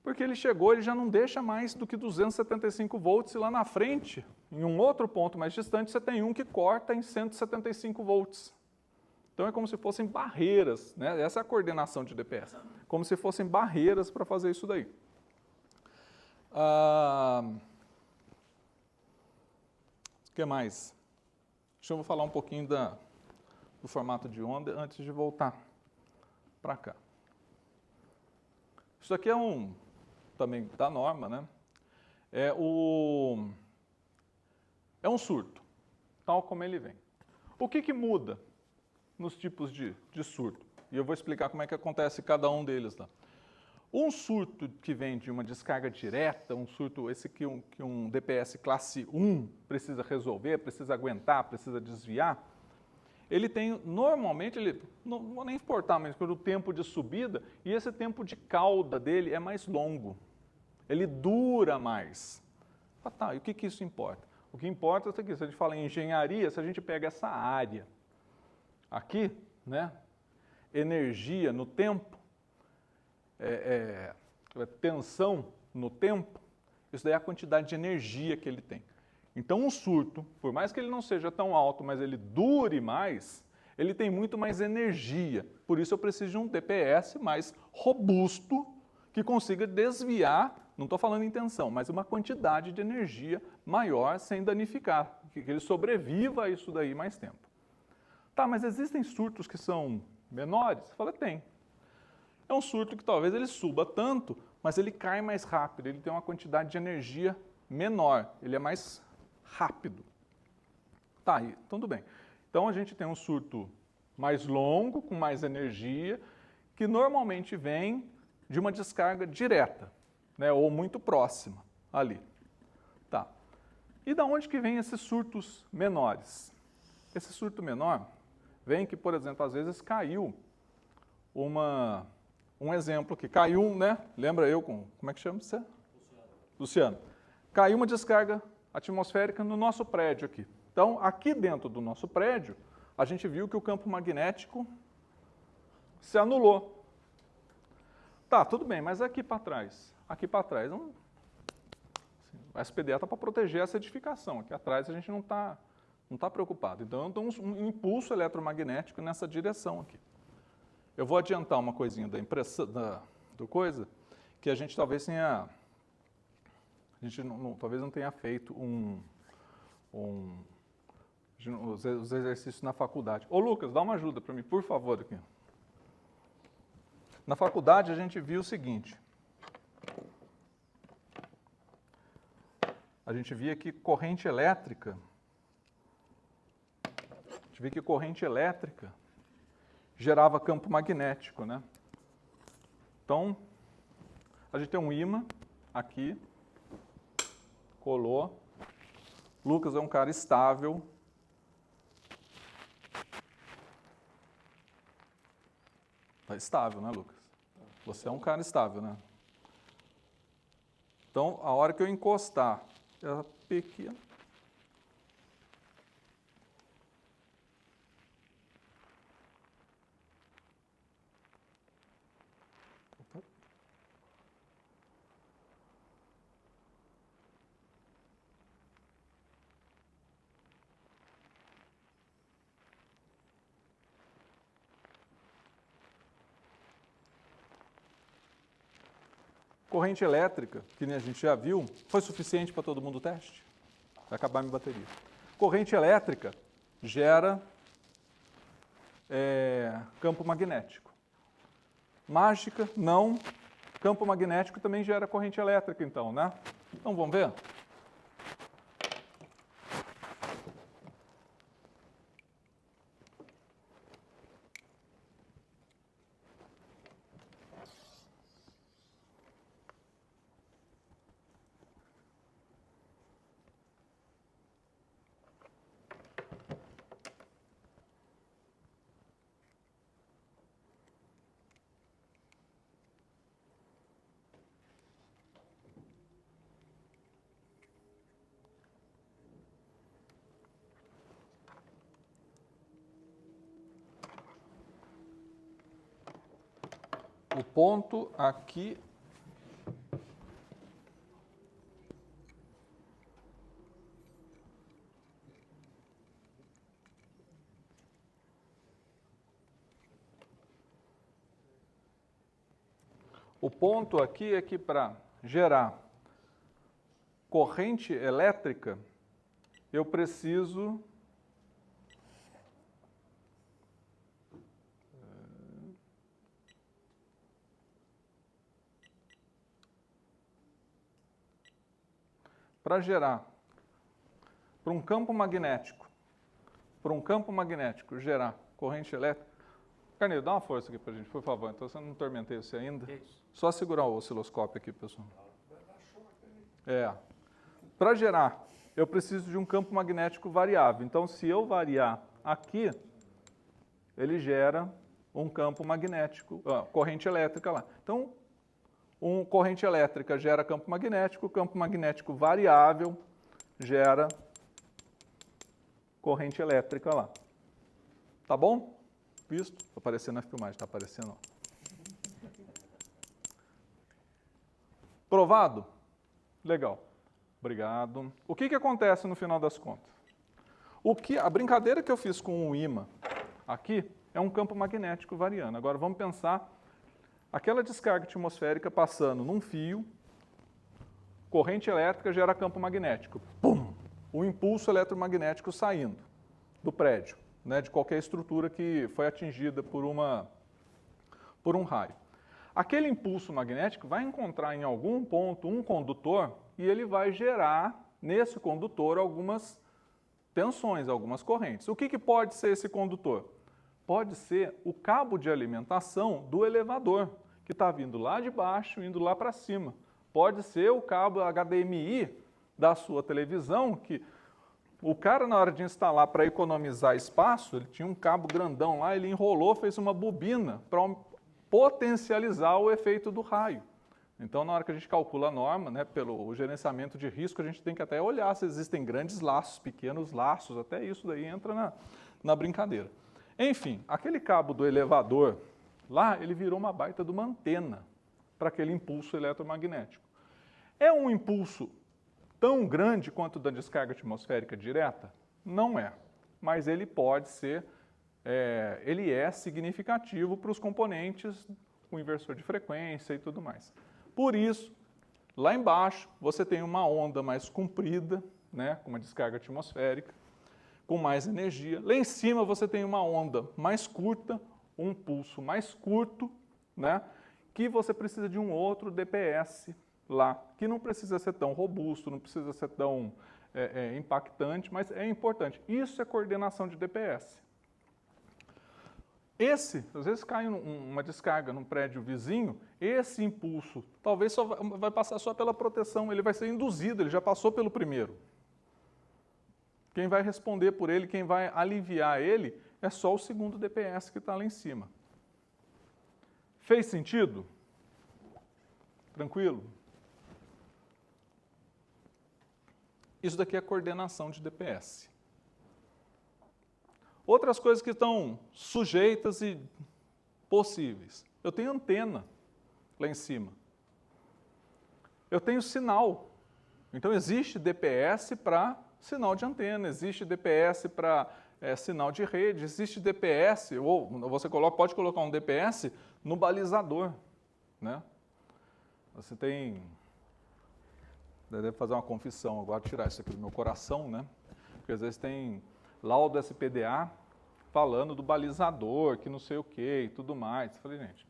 [SPEAKER 2] Porque ele já não deixa mais do que 275 volts e lá na frente, em um outro ponto mais distante, você tem um que corta em 175 volts. Então é como se fossem barreiras, né? Essa é a coordenação de DPS, como se fossem barreiras para fazer isso daí. O que mais? Deixa eu falar um pouquinho do formato de onda antes de voltar para cá. Isso aqui é também da norma, né? É um surto, tal como ele vem. O que muda nos tipos de surto? E eu vou explicar como é que acontece cada um deles lá. Um surto que vem de uma descarga direta, um surto esse que um DPS classe 1 precisa resolver, precisa aguentar, precisa desviar, ele tem, normalmente, não vou nem importar, mas pelo tempo de subida, e esse tempo de cauda dele é mais longo. Ele dura mais. Tá, e o que isso importa? O que importa é isso aqui, se a gente fala em engenharia, se a gente pega essa área aqui, né, energia no tempo, tensão no tempo, isso daí é a quantidade de energia que ele tem. Então, um surto, por mais que ele não seja tão alto, mas ele dure mais, ele tem muito mais energia. Por isso eu preciso de um DPS mais robusto, que consiga desviar, não estou falando em tensão, mas uma quantidade de energia maior sem danificar, que ele sobreviva a isso daí mais tempo. Tá, mas existem surtos que são menores? Você fala, tem. É um surto que talvez ele suba tanto, mas ele cai mais rápido, ele tem uma quantidade de energia menor, ele é mais rápido. Tá, tudo bem. Então a gente tem um surto mais longo, com mais energia, que normalmente vem de uma descarga direta, né, ou muito próxima ali. Tá. E da onde que vem esses surtos menores? Esse surto menor vem que, por exemplo, às vezes caiu um exemplo que caiu, né? Lembra eu como é que chama você? Luciano. Caiu uma descarga atmosférica no nosso prédio aqui. Então, aqui dentro do nosso prédio, a gente viu que o campo magnético se anulou. Tá, tudo bem, mas aqui para trás, a SPDE está para proteger essa edificação. Aqui atrás a gente não está preocupado. Então, eu tenho um impulso eletromagnético nessa direção aqui. Eu vou adiantar uma coisinha da impressão, do coisa, que a gente talvez tenha... talvez não tenha feito os exercícios na faculdade. Ô Lucas, dá uma ajuda para mim, por favor, aqui. Na faculdade a gente viu o seguinte. A gente via que corrente elétrica gerava campo magnético, né? Então, a gente tem um ímã aqui, colou. Lucas é um cara estável. Está estável, né, Lucas? Você é um cara estável, né? Então, a hora que eu encostar essa pequena... Corrente elétrica, que nem a gente já viu, foi suficiente para todo mundo o teste? Vai acabar minha bateria. Corrente elétrica gera campo magnético. Mágica, não. Campo magnético também gera corrente elétrica, então, né? Então, vamos ver? O ponto aqui é que para gerar corrente elétrica, eu preciso para gerar para um campo magnético, gerar corrente elétrica. Carneiro, dá uma força aqui para a gente, por favor. Então, você não tormentei você ainda. Só segurar o osciloscópio aqui, pessoal. Para gerar, eu preciso de um campo magnético variável. Então, se eu variar aqui, ele gera um campo magnético, corrente elétrica lá. Então, corrente elétrica gera campo magnético variável gera corrente elétrica lá. Tá bom? Visto? Está aparecendo na filmagem, está aparecendo. Provado? Legal. Obrigado. O que acontece no final das contas? A brincadeira que eu fiz com o ímã aqui é um campo magnético variando. Agora vamos pensar aquela descarga atmosférica passando num fio, corrente elétrica gera campo magnético. Pum! O impulso eletromagnético saindo do prédio, né, de qualquer estrutura que foi atingida por um raio. Aquele impulso magnético vai encontrar em algum ponto um condutor e ele vai gerar nesse condutor algumas tensões, algumas correntes. O que pode ser esse condutor? Pode ser o cabo de alimentação do elevador, que está vindo lá de baixo, indo lá para cima. Pode ser o cabo HDMI da sua televisão, que o cara, na hora de instalar para economizar espaço, ele tinha um cabo grandão lá, ele enrolou, fez uma bobina para potencializar o efeito do raio. Então, na hora que a gente calcula a norma, né, pelo gerenciamento de risco, a gente tem que até olhar se existem grandes laços, pequenos laços, até isso daí entra na brincadeira. Enfim, aquele cabo do elevador lá, ele virou uma baita de uma antena para aquele impulso eletromagnético. É um impulso tão grande quanto o da descarga atmosférica direta? Não é, mas ele pode ser, ele é significativo para os componentes, o inversor de frequência e tudo mais. Por isso, lá embaixo, você tem uma onda mais comprida, né, com uma descarga atmosférica, com mais energia. Lá em cima você tem uma onda mais curta, um pulso mais curto, né, que você precisa de um outro DPS lá, que não precisa ser tão robusto, não precisa ser tão impactante, mas é importante. Isso é coordenação de DPS. Às vezes cai uma descarga num prédio vizinho, esse impulso talvez só vai passar só pela proteção, ele vai ser induzido, ele já passou pelo primeiro. Quem vai responder por ele, quem vai aliviar ele, é só o segundo DPS que está lá em cima. Fez sentido? Tranquilo? Isso daqui é coordenação de DPS. Outras coisas que estão sujeitas e possíveis. Eu tenho antena lá em cima. Eu tenho sinal. Então, existe DPS para sinal de antena, existe DPS para sinal de rede, existe DPS, ou você pode colocar um DPS no balizador, né? Você tem... Deve fazer uma confissão agora, tirar isso aqui do meu coração, né? Porque às vezes tem laudo SPDA falando do balizador, que não sei o que e tudo mais. Eu falei, gente,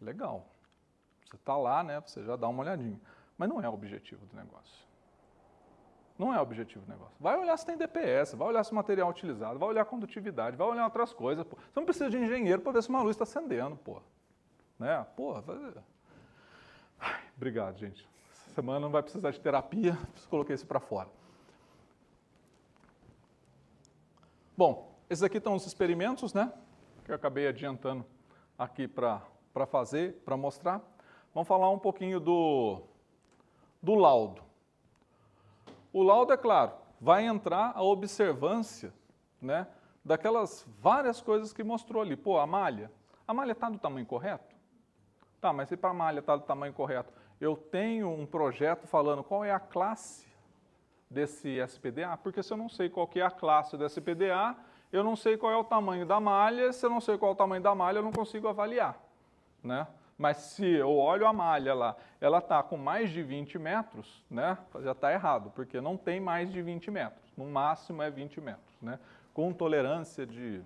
[SPEAKER 2] legal. Você está lá, né? Você já dá uma olhadinha. Mas não é o objetivo do negócio. Não é o objetivo do negócio. Vai olhar se tem DPS, vai olhar se o material é utilizado, vai olhar a condutividade, vai olhar outras coisas. Pô. Você não precisa de engenheiro para ver se uma luz está acendendo, pô. Né? Porra, Ai, obrigado, gente. Essa semana não vai precisar de terapia, coloquei isso para fora. Bom, esses aqui estão os experimentos, né? Que eu acabei adiantando aqui para fazer, para mostrar. Vamos falar um pouquinho do laudo. O laudo, é claro, vai entrar a observância, né, daquelas várias coisas que mostrou ali. Pô, a malha está do tamanho correto? Tá, mas se para a malha está do tamanho correto, eu tenho um projeto falando qual é a classe desse SPDA, porque se eu não sei qual que é a classe do SPDA, eu não sei qual é o tamanho da malha, se eu não sei qual é o tamanho da malha, eu não consigo avaliar, né? Mas se eu olho a malha lá, ela está com mais de 20 metros, né? Já está errado, porque não tem mais de 20 metros. No máximo é 20 metros, né? Com tolerância de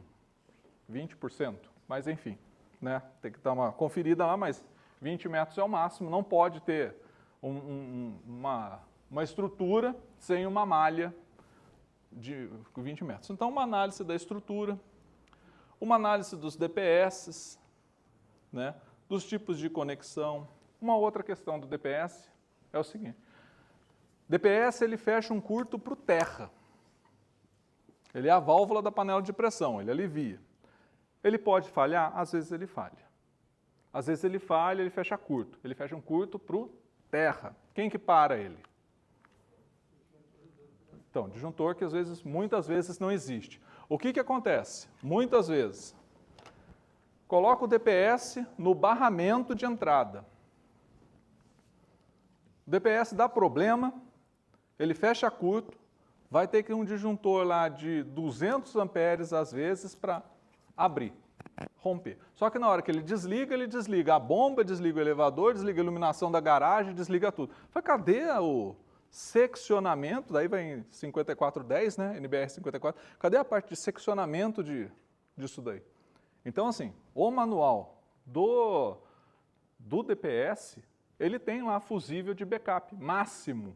[SPEAKER 2] 20%. Mas enfim, né? Tem que dar uma conferida lá, mas 20 metros é o máximo. Não pode ter uma estrutura sem uma malha de 20 metros. Então, uma análise da estrutura, uma análise dos DPS, né? Dos tipos de conexão. Uma outra questão do DPS é o seguinte. DPS, ele fecha um curto para o terra. Ele é a válvula da panela de pressão, ele alivia. Ele pode falhar? Às vezes ele falha. Às vezes ele falha, ele fecha curto. Ele fecha um curto para o terra. Quem que para ele? Então, disjuntor que muitas vezes não existe. O que acontece? Muitas vezes... Coloca o DPS no barramento de entrada. O DPS dá problema, ele fecha curto, vai ter que ir um disjuntor lá de 200 amperes às vezes para abrir, romper. Só que na hora que ele desliga a bomba, desliga o elevador, desliga a iluminação da garagem, desliga tudo. Cadê o seccionamento? Daí vai em 5410, né? NBR 54. Cadê a parte de seccionamento disso daí? Então, assim, o manual do DPS, ele tem lá fusível de backup máximo.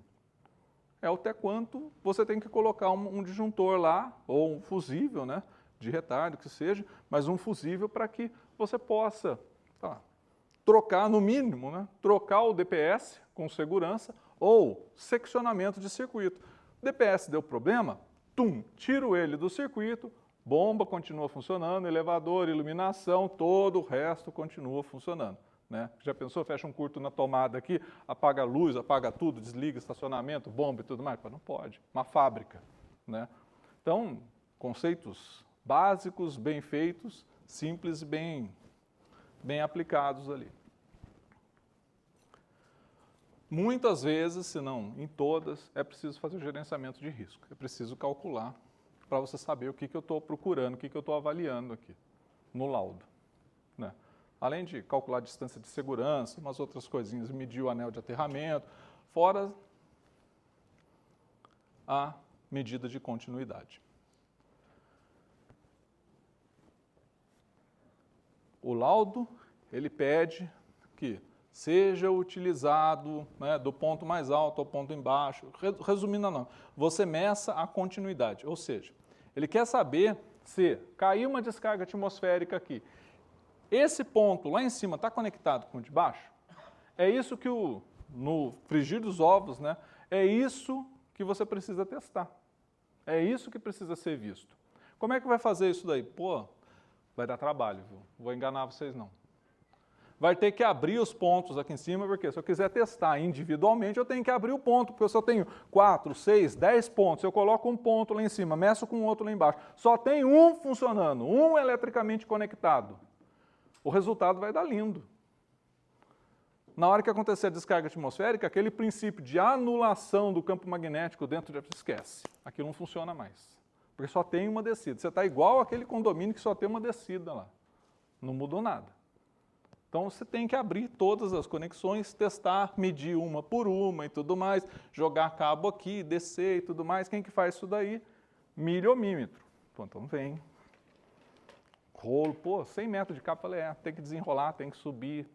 [SPEAKER 2] É até quanto você tem que colocar um disjuntor lá, ou um fusível, né, de retardo, que seja, mas um fusível para que você possa trocar, no mínimo, né, trocar o DPS com segurança ou seccionamento de circuito. O DPS deu problema, tiro ele do circuito, bomba continua funcionando, elevador, iluminação, todo o resto continua funcionando. Né? Já pensou, fecha um curto na tomada aqui, apaga a luz, apaga tudo, desliga estacionamento, bomba e tudo mais? Não pode, uma fábrica. Né? Então, conceitos básicos, bem feitos, simples e bem aplicados ali. Muitas vezes, se não em todas, é preciso fazer o gerenciamento de risco, é preciso calcular para você saber o que eu estou procurando, o que eu estou avaliando aqui no laudo. Né? Além de calcular a distância de segurança, umas outras coisinhas, medir o anel de aterramento, fora a medida de continuidade. O laudo, ele pede que seja utilizado, né, do ponto mais alto ao ponto embaixo. Resumindo, não. Você meça a continuidade, ou seja, ele quer saber se caiu uma descarga atmosférica aqui. Esse ponto lá em cima está conectado com o de baixo? É isso que no frigir dos ovos, né, é isso que você precisa testar. É isso que precisa ser visto. Como é que vai fazer isso daí? Pô, vai dar trabalho, viu? Vou enganar vocês não. vai ter que abrir os pontos aqui em cima, porque se eu quiser testar individualmente, eu tenho que abrir o ponto, porque se eu tenho 4, 6, 10 pontos, eu coloco um ponto lá em cima, meço com o outro lá embaixo, só tem um funcionando, um eletricamente conectado. O resultado vai dar lindo. Na hora que acontecer a descarga atmosférica, aquele princípio de anulação do campo magnético dentro de... Esquece, aquilo não funciona mais. Porque só tem uma descida. Você está igual aquele condomínio que só tem uma descida lá. Não mudou nada. Então você tem que abrir todas as conexões, testar, medir uma por uma e tudo mais, jogar cabo aqui, descer e tudo mais. Quem que faz isso daí? Milhomímetro. Então vem. Rolo, 100 metros de cabo, falei, tem que desenrolar, tem que subir.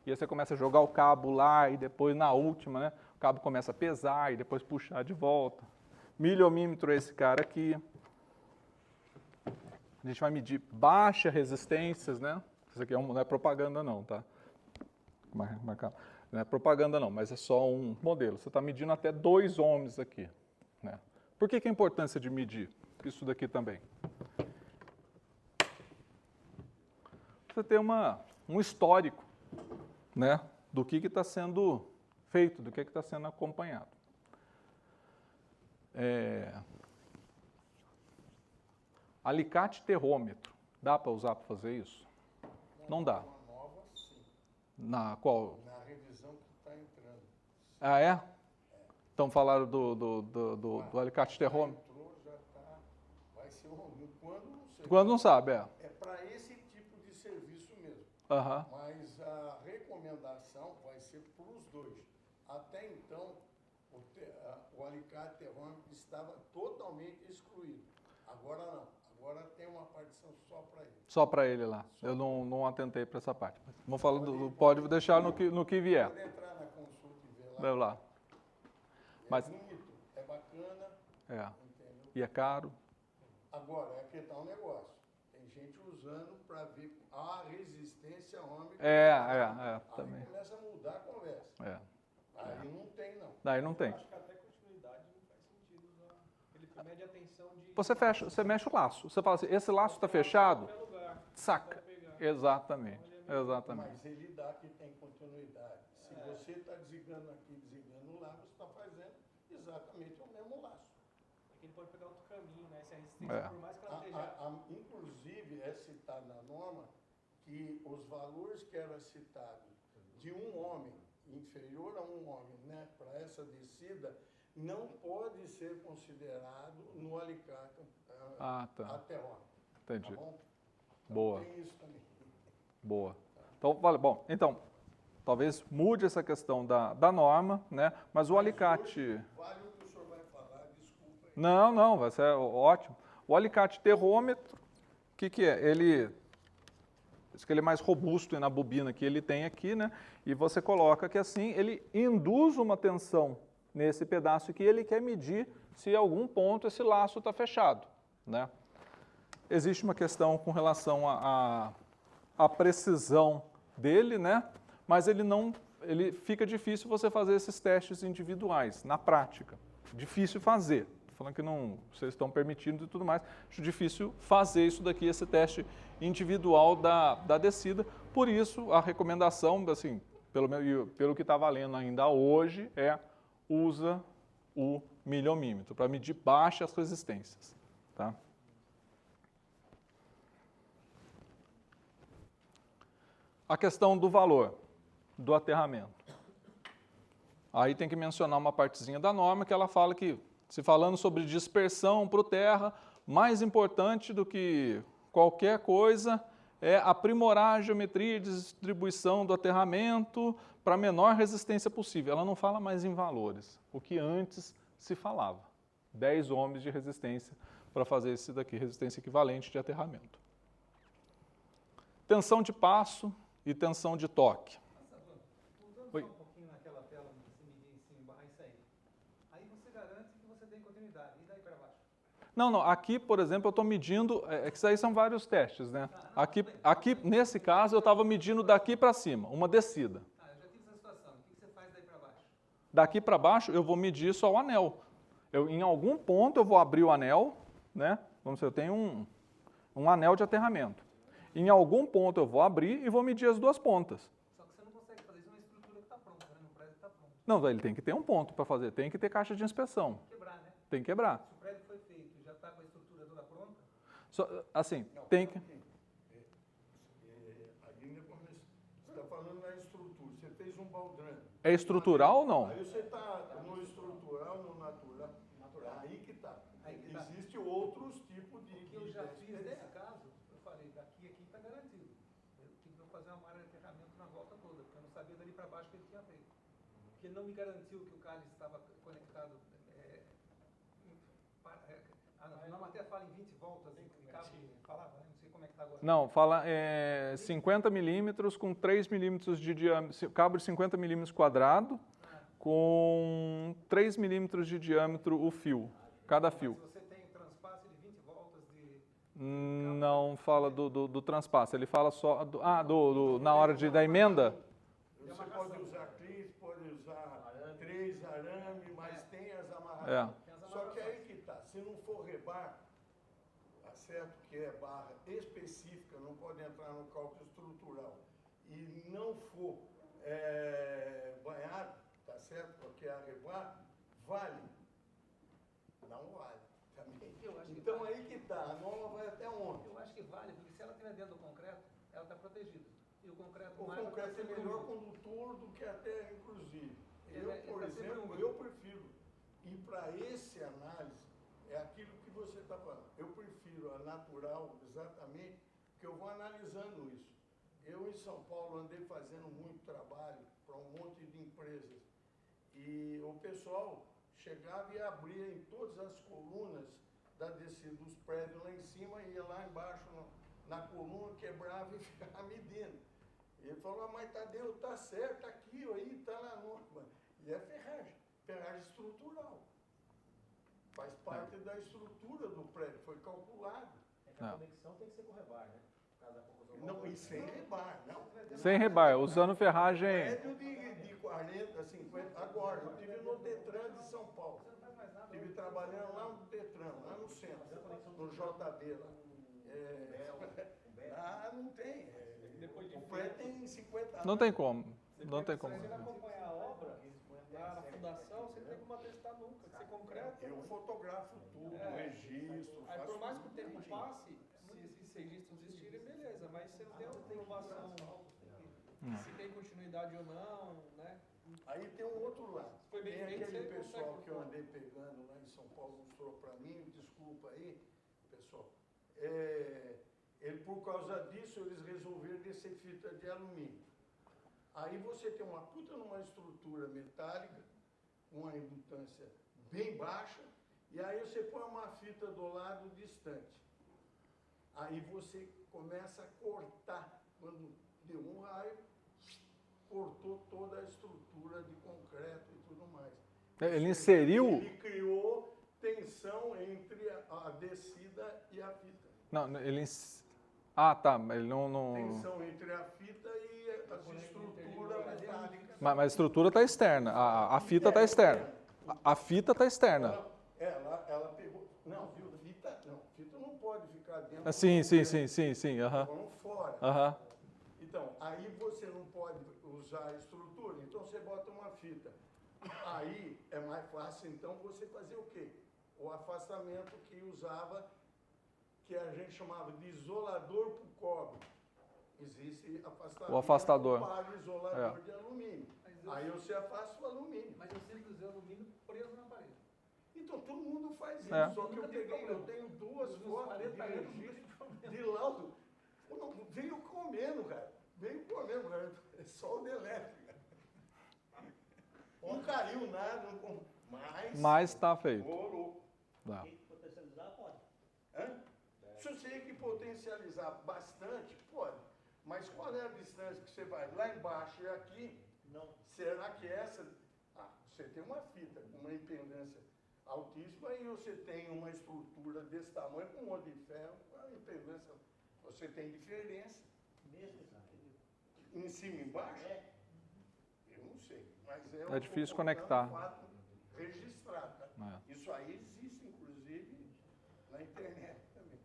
[SPEAKER 2] E aí você começa a jogar o cabo lá e depois na última, né, o cabo começa a pesar e depois puxar de volta. Milhomímetro é esse cara aqui. A gente vai medir baixa resistências, né? Isso aqui não é propaganda não, tá? Não é propaganda não, mas é só um modelo. Você está medindo até 2 ohms aqui, né? Por que a importância de medir isso daqui também? Você tem um histórico, né, do que está sendo feito, do que está sendo acompanhado. Alicate terrômetro, dá para usar para fazer isso? Não dá.
[SPEAKER 4] Uma nova, sim.
[SPEAKER 2] Na qual?
[SPEAKER 4] Na revisão que está entrando.
[SPEAKER 2] Ah, é? Então falaram do alicate terrômetro?
[SPEAKER 4] Entrou, já está, vai ser quando não sei.
[SPEAKER 2] Quando não sabe,
[SPEAKER 4] É para esse tipo de serviço mesmo.
[SPEAKER 2] Aham.
[SPEAKER 4] Mas a recomendação vai ser para os dois. Até então, o alicate terrômetro estava totalmente excluído. Agora não. Agora tem uma partição só para ele.
[SPEAKER 2] Só para ele lá. Eu não atentei para essa parte. Vamos falar pode deixar no que vier.
[SPEAKER 4] Pode entrar na consulta e ver lá.
[SPEAKER 2] Vai lá. Mas,
[SPEAKER 4] É bonito, é bacana, entendeu?
[SPEAKER 2] e é caro.
[SPEAKER 4] Agora, é que tá um negócio. Tem gente usando para ver a resistência ômica.
[SPEAKER 2] Também.
[SPEAKER 4] Aí começa a mudar a conversa. Aí não tem, não.
[SPEAKER 2] Daí não tem.
[SPEAKER 5] Acho que até continuidade não faz sentido usar. Ele mede a tensão de...
[SPEAKER 2] Você mexe o laço. Você fala assim, esse laço está fechado?
[SPEAKER 5] qualquer lugar.
[SPEAKER 2] Saca. Exatamente. Exatamente.
[SPEAKER 4] Mas ele dá que tem continuidade. Se você está desligando aqui, desligando lá, você está fazendo exatamente o mesmo laço.
[SPEAKER 5] É que ele pode pegar outro caminho, né? Se a resistência, por mais que ela esteja...
[SPEAKER 4] Inclusive, é citado na norma que os valores que eram citados de um homem, inferior a um homem, né, para essa descida, não pode ser considerado no alicate terrômetro.
[SPEAKER 2] Entendi.
[SPEAKER 4] Tá bom? Então,
[SPEAKER 2] Boa.
[SPEAKER 4] tem isso também.
[SPEAKER 2] Boa. Então, talvez mude essa questão da norma, né? Mas o alicate...
[SPEAKER 4] Vale o que o senhor vai falar, desculpa aí.
[SPEAKER 2] Não, vai ser ótimo. O alicate terrômetro, o que é? Diz que ele é mais robusto na bobina que ele tem aqui, né? E você coloca que assim, ele induz uma tensão nesse pedaço que ele quer medir se em algum ponto esse laço está fechado, né? Existe uma questão com relação à precisão dele, né? Mas ele fica difícil você fazer esses testes individuais, na prática. Difícil fazer. Estou falando que vocês estão permitindo e tudo mais. Acho difícil fazer isso daqui, esse teste individual da descida. Por isso, a recomendação, assim, pelo que está valendo ainda hoje, usa o milhomímetro para medir baixas resistências, tá? A questão do valor do aterramento. Aí tem que mencionar uma partezinha da norma que ela fala que, se falando sobre dispersão para o terra, mais importante do que qualquer coisa é aprimorar a geometria de distribuição do aterramento para a menor resistência possível. Ela não fala mais em valores, o que antes se falava. 10 ohms de resistência para fazer esse daqui, resistência equivalente de aterramento. Tensão de passo e tensão de toque.
[SPEAKER 6] Voltando só um pouquinho naquela tela onde você media em cima e embaixo, isso aí. Aí você garante que você tem continuidade. E daí para baixo?
[SPEAKER 2] Não. Aqui, por exemplo, eu estou medindo... que isso aí são vários testes, né? Aqui nesse caso, eu estava medindo daqui para cima, uma descida.
[SPEAKER 6] Eu já tive essa situação. O que você faz daí para baixo?
[SPEAKER 2] Daqui para baixo, eu vou medir só o anel. Em algum ponto, eu vou abrir o anel, né? Vamos dizer, eu tenho um anel de aterramento. Em algum ponto, eu vou abrir e vou medir as duas pontas. Não, ele tem que ter um ponto para fazer, tem que ter caixa de inspeção,
[SPEAKER 6] Quebrar, né?
[SPEAKER 2] tem que quebrar.
[SPEAKER 6] Se o prédio foi feito e já está com a estrutura toda pronta,
[SPEAKER 2] Assim, tem que...
[SPEAKER 4] Ainda quando você está falando na estrutura, você fez um baldrame.
[SPEAKER 2] É estrutural ou não?
[SPEAKER 4] Aí você está no estrutural, no natural. Aí que está. Existem outros tipos de...
[SPEAKER 6] o que eu já fiz nesse caso, eu falei, daqui aqui está garantido. Eu tive que fazer uma área de aterramento na volta toda, porque eu não sabia dali para baixo o que ele tinha feito. Porque ele não me garantiu que o cálice estava conectado. Na matéria fala em 20 voltas, em cabo, falava, né? Não sei como é que está agora.
[SPEAKER 2] Não, fala 50 milímetros com 3 milímetros de diâmetro, cabo de 50 milímetros quadrado, com 3 milímetros de diâmetro o fio, cada fio.
[SPEAKER 6] Se você tem transpasse de 20 voltas de...
[SPEAKER 2] Não fala do transpasse, ele fala só na hora da emenda.
[SPEAKER 4] Você pode usar clips, pode usar 3 arame, mas tem as amarrações. Só que aí que tá, se não for rebar, tá certo que é barra específica, não pode entrar no cálculo estrutural, e não for banhado, tá certo, porque a rebar vale. Não vale também. Então aí que tá, a norma vai até onde?
[SPEAKER 6] Eu acho que vale, porque se ela estiver dentro do concreto, ela está protegida. E o concreto
[SPEAKER 4] O
[SPEAKER 6] mais
[SPEAKER 4] concreto é melhor condutor do que a terra, inclusive.
[SPEAKER 6] Ele
[SPEAKER 4] Por
[SPEAKER 6] tá sempre
[SPEAKER 4] exemplo,
[SPEAKER 6] úmido.
[SPEAKER 4] eu prefiro ir para esse análise, é aquilo que você está falando. Eu prefiro a natural, exatamente, porque eu vou analisando isso. Eu, em São Paulo, andei fazendo muito trabalho para um monte de empresas. E o pessoal chegava e abria em todas as colunas da descida dos prédios lá em cima, ia lá embaixo na coluna, quebrava e ficava medindo. Ele falou, mas Tadeu, tá certo, aqui, aí, tá na norma. E é ferragem estrutural. Faz parte da estrutura do prédio, foi calculado.
[SPEAKER 5] É que a conexão tem que ser com rebar, né? Por causa da confusão.
[SPEAKER 4] Não, e sem rebar, não.
[SPEAKER 2] Sem rebar, usando ferragem.
[SPEAKER 4] Prédio de 40, 50, agora, eu estive no Detran de São Paulo. Estive trabalhando lá no Detran, lá no centro, no JB lá. Não tem. O prédio tem 50 anos.
[SPEAKER 2] Não tem como, não tem como.
[SPEAKER 7] Se você acompanhar a obra, lá na fundação, você não tem como atestar nunca, que você concreto.
[SPEAKER 4] Eu fotografo tudo, registro,
[SPEAKER 7] Aí
[SPEAKER 4] faço
[SPEAKER 7] por mais que o
[SPEAKER 4] tudo
[SPEAKER 7] tempo
[SPEAKER 4] direitinho.
[SPEAKER 7] passe, se esses registros existirem, beleza, mas você não tem uma comprovação se tem continuidade ou não, né?
[SPEAKER 4] Aí tem um outro lado.
[SPEAKER 7] Foi bem
[SPEAKER 4] Tem
[SPEAKER 7] feito,
[SPEAKER 4] aquele
[SPEAKER 7] você
[SPEAKER 4] pessoal
[SPEAKER 7] consegue
[SPEAKER 4] que eu andei pegando lá em São Paulo, mostrou para mim, desculpa aí, pessoal. Ele, por causa disso, eles resolveram descer fita de alumínio. Aí você tem uma puta numa estrutura metálica, com uma indutância bem baixa, e aí você põe uma fita do lado distante. Aí você começa a cortar, quando deu um raio, cortou toda a estrutura de concreto e tudo mais.
[SPEAKER 2] Ele inseriu...
[SPEAKER 4] Ele criou tensão entre a descida e a fita.
[SPEAKER 2] Não, ele... Ah, tá, ele não...
[SPEAKER 4] Tensão entre a fita e a estrutura metálica.
[SPEAKER 2] Mas a estrutura está externa, a fita está externa. A fita está externa.
[SPEAKER 4] Ela pegou... Não, fita não pode ficar dentro.
[SPEAKER 2] Sim, aham.
[SPEAKER 4] Vamos fora.
[SPEAKER 2] Aham.
[SPEAKER 4] Então, aí você não pode usar a estrutura, então você bota uma fita. Aí é mais fácil, então, você fazer o quê? O afastamento que usava, que a gente chamava de isolador por cobre. Existe afastamento
[SPEAKER 2] O afastador.
[SPEAKER 4] para o isolador de alumínio. Aí você afasta o alumínio.
[SPEAKER 6] Mas eu sempre usei alumínio preso na parede.
[SPEAKER 4] Então todo mundo faz isso,
[SPEAKER 2] É.
[SPEAKER 4] só que eu tenho duas fotos de registro de laudo. Não, veio comendo, cara. Veio comendo, cara. É só o elétrico. Não caiu nada,
[SPEAKER 2] Mas está feito.
[SPEAKER 4] Morou.
[SPEAKER 2] Tá.
[SPEAKER 5] Potencializar pode.
[SPEAKER 4] Se você tem que potencializar bastante, pode. Mas qual é a distância que você vai? Lá embaixo e aqui?
[SPEAKER 5] Não.
[SPEAKER 4] Será que essa... você tem uma fita com uma impedância altíssima e você tem uma estrutura desse tamanho com um monte de ferro, a impedância... Você tem diferença. Em cima e embaixo? Eu não sei. Mas
[SPEAKER 2] É difícil conectar.
[SPEAKER 4] Um fato registrado. Tá?
[SPEAKER 2] É.
[SPEAKER 4] Isso aí existe, inclusive, na internet também.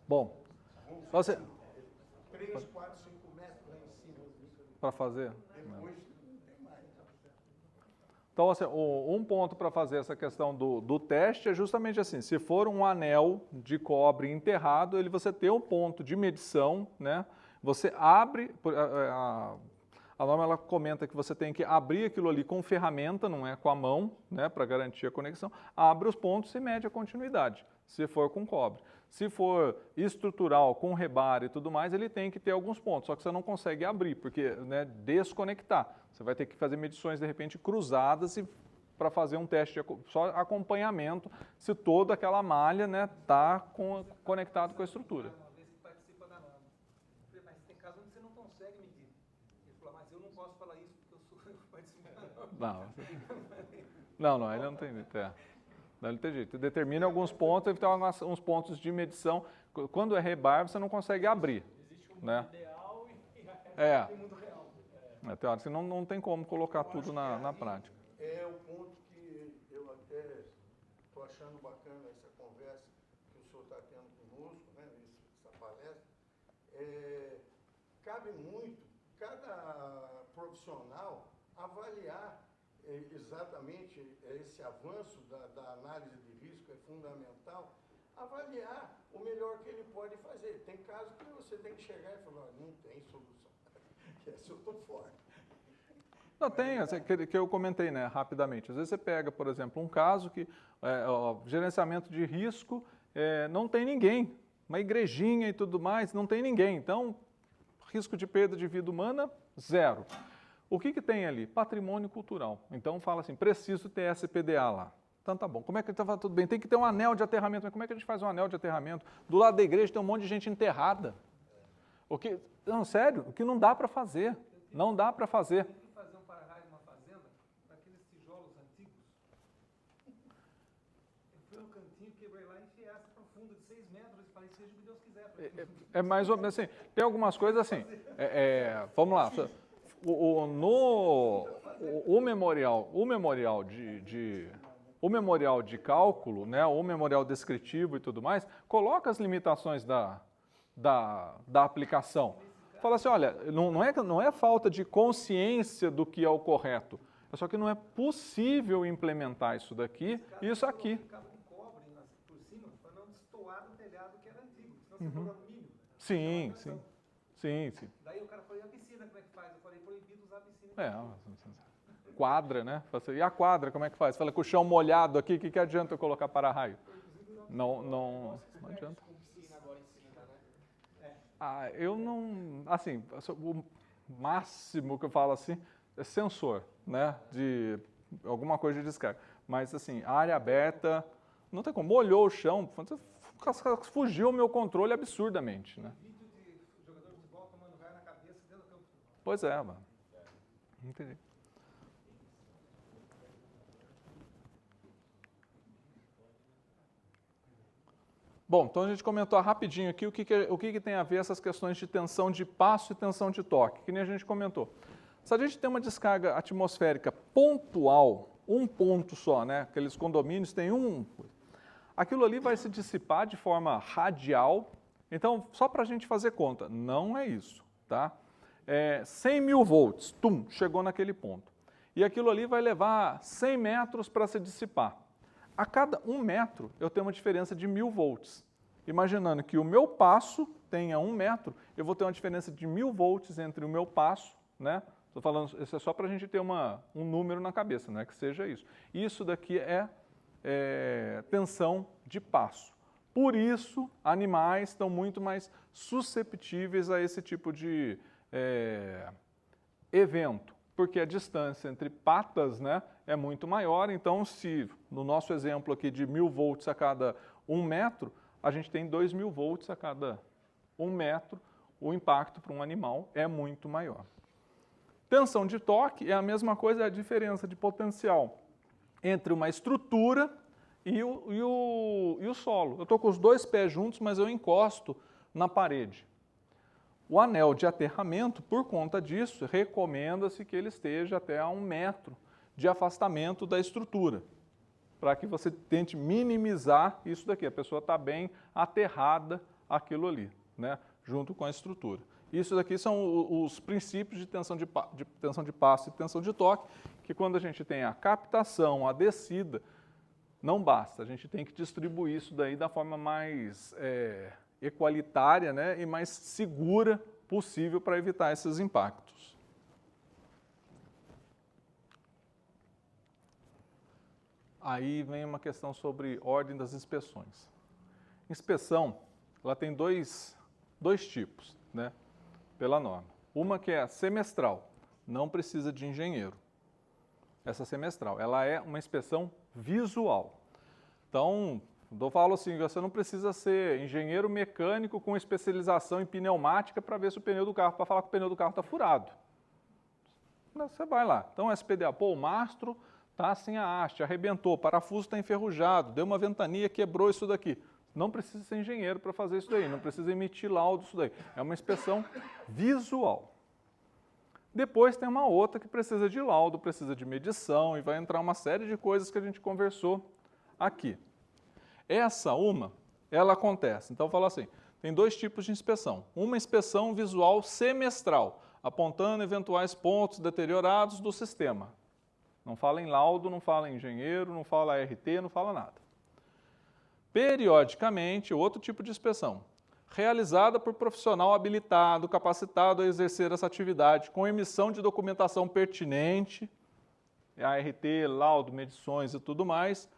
[SPEAKER 2] Bom, você...
[SPEAKER 4] 3, 4, 5 metros lá em cima.
[SPEAKER 2] Para fazer?
[SPEAKER 4] Depois não tem mais.
[SPEAKER 2] Então, assim, um ponto para fazer essa questão do teste é justamente assim, se for um anel de cobre enterrado, você tem um ponto de medição, né? Você abre, a norma ela comenta que você tem que abrir aquilo ali com ferramenta, não é com a mão, né, para garantir a conexão, abre os pontos e mede a continuidade, se for com cobre. Se for estrutural, com rebar e tudo mais, ele tem que ter alguns pontos, só que você não consegue abrir, porque, né, desconectar. Você vai ter que fazer medições, de repente, cruzadas para fazer um teste de só acompanhamento, se toda aquela malha está conectado com a estrutura.
[SPEAKER 6] Uma vez que participa da norma. Mas tem casos onde você não consegue medir. Ele falou, mas eu não posso falar isso porque eu participo da norma.
[SPEAKER 2] Não, ele não tem jeito. Não tem jeito. Determina alguns pontos, ele tem uns pontos de medição. Quando é rebar, você não consegue abrir.
[SPEAKER 7] Existe um mundo
[SPEAKER 2] né?
[SPEAKER 7] ideal e tem mundo real.
[SPEAKER 2] Tem hora que não tem como colocar tudo na prática.
[SPEAKER 4] É o ponto que eu até estou achando bacana essa conversa que o senhor está tendo conosco, né, essa palestra. Cabe muito cada profissional avaliar exatamente esse avanço da análise de risco, é fundamental, avaliar o melhor que ele pode fazer. Tem casos que você tem que chegar e falar, não tem solução, esse eu estou fora.
[SPEAKER 2] Não, tem, que eu comentei, né, rapidamente. Às vezes você pega, por exemplo, um caso que gerenciamento de risco, não tem ninguém, uma igrejinha e tudo mais, não tem ninguém. Então, risco de perda de vida humana, zero. O que tem ali? Patrimônio cultural. Então fala assim, preciso ter SPDA lá. Então tá bom, como é que está tudo bem? Tem que ter um anel de aterramento, mas como é que a gente faz um anel de aterramento? Do lado da igreja tem um monte de gente enterrada. Não, sério, o que não dá para fazer, não dá para fazer.
[SPEAKER 6] Eu fui fazer um para-raio numa fazenda, daqueles tijolos antigos. Eu fui no cantinho, quebrei lá e enfiei essa profunda de 6 metros e falei, seja o que Deus quiser.
[SPEAKER 2] É mais ou menos assim, tem algumas coisas assim, vamos lá, o memorial de cálculo, né, o memorial descritivo e tudo mais, coloca as limitações da aplicação. Fala assim, olha, não é falta de consciência do que é o correto, é só que não é possível implementar isso daqui e isso aqui.
[SPEAKER 6] Cabo de cobre por cima para não destoar do telhado que era antigo, senão você cobra no mínimo.
[SPEAKER 2] Sim.
[SPEAKER 6] Daí o cara falou, e a piscina como é que faz? Eu falei, proibido usar a piscina.
[SPEAKER 2] Quadra, né? E a quadra, como é que faz? Fala, com o chão molhado aqui, o que adianta eu colocar para-raio? Não adianta. Eu não... Assim, o máximo que eu falo assim é sensor, né? De alguma coisa de descarga. Mas, assim, área aberta, não tem como. Molhou o chão, fugiu o meu controle absurdamente, né?
[SPEAKER 6] Vídeo de jogador de futebol tomando raio na cabeça dentro do campo de futebol.
[SPEAKER 2] Pois é, mano. Entendi. Bom, então a gente comentou rapidinho aqui o que tem a ver essas questões de tensão de passo e tensão de toque, que nem a gente comentou. Se a gente tem uma descarga atmosférica pontual, um ponto só, né? Aqueles condomínios têm aquilo ali vai se dissipar de forma radial. Então, só para a gente fazer conta, não é isso, tá? 100 mil volts, chegou naquele ponto. E aquilo ali vai levar 100 metros para se dissipar. A cada 1 metro, eu tenho uma diferença de 1000 volts. Imaginando que o meu passo tenha 1 metro, eu vou ter uma diferença de 1000 volts entre o meu passo, né? Estou falando, isso é só para a gente ter um número na cabeça, não é que seja isso. Isso daqui é tensão de passo. Por isso, animais estão muito mais susceptíveis a esse tipo de evento, porque a distância entre patas, né, é muito maior. Então, se no nosso exemplo aqui de 1000 volts a cada 1 metro, a gente tem 2000 volts a cada 1 metro, o impacto para um animal é muito maior. Tensão de toque é a mesma coisa, é a diferença de potencial entre uma estrutura e o solo. Eu estou com os 2 pés juntos, mas eu encosto na parede. O anel de aterramento, por conta disso, recomenda-se que ele esteja até a 1 metro de afastamento da estrutura, para que você tente minimizar isso daqui. A pessoa está bem aterrada aquilo ali, né, junto com a estrutura. Isso daqui são os princípios de tensão de passo e tensão de toque, que quando a gente tem a captação, a descida, não basta, a gente tem que distribuir isso daí da forma mais equalitária, né, e mais segura possível para evitar esses impactos. Aí vem uma questão sobre ordem das inspeções. Inspeção, ela tem dois tipos, né, pela norma. Uma que é a semestral, não precisa de engenheiro. Essa semestral, ela é uma inspeção visual. Então, eu falo assim, você não precisa ser engenheiro mecânico com especialização em pneumática para ver se o pneu do carro, para falar que o pneu do carro está furado. Você vai lá. Então, SPDA, pô, o mastro está sem a haste, arrebentou, o parafuso está enferrujado, deu uma ventania, quebrou isso daqui. Não precisa ser engenheiro para fazer isso daí, não precisa emitir laudo isso daí. É uma inspeção visual. Depois tem uma outra que precisa de laudo, precisa de medição e vai entrar uma série de coisas que a gente conversou aqui. Ela acontece. Então, eu falo assim, tem dois tipos de inspeção. Uma inspeção visual semestral, apontando eventuais pontos deteriorados do sistema. Não fala em laudo, não fala em engenheiro, não fala RT, não fala nada. Periodicamente, outro tipo de inspeção, realizada por profissional habilitado, capacitado a exercer essa atividade, com emissão de documentação pertinente, ART, laudo, medições e tudo mais,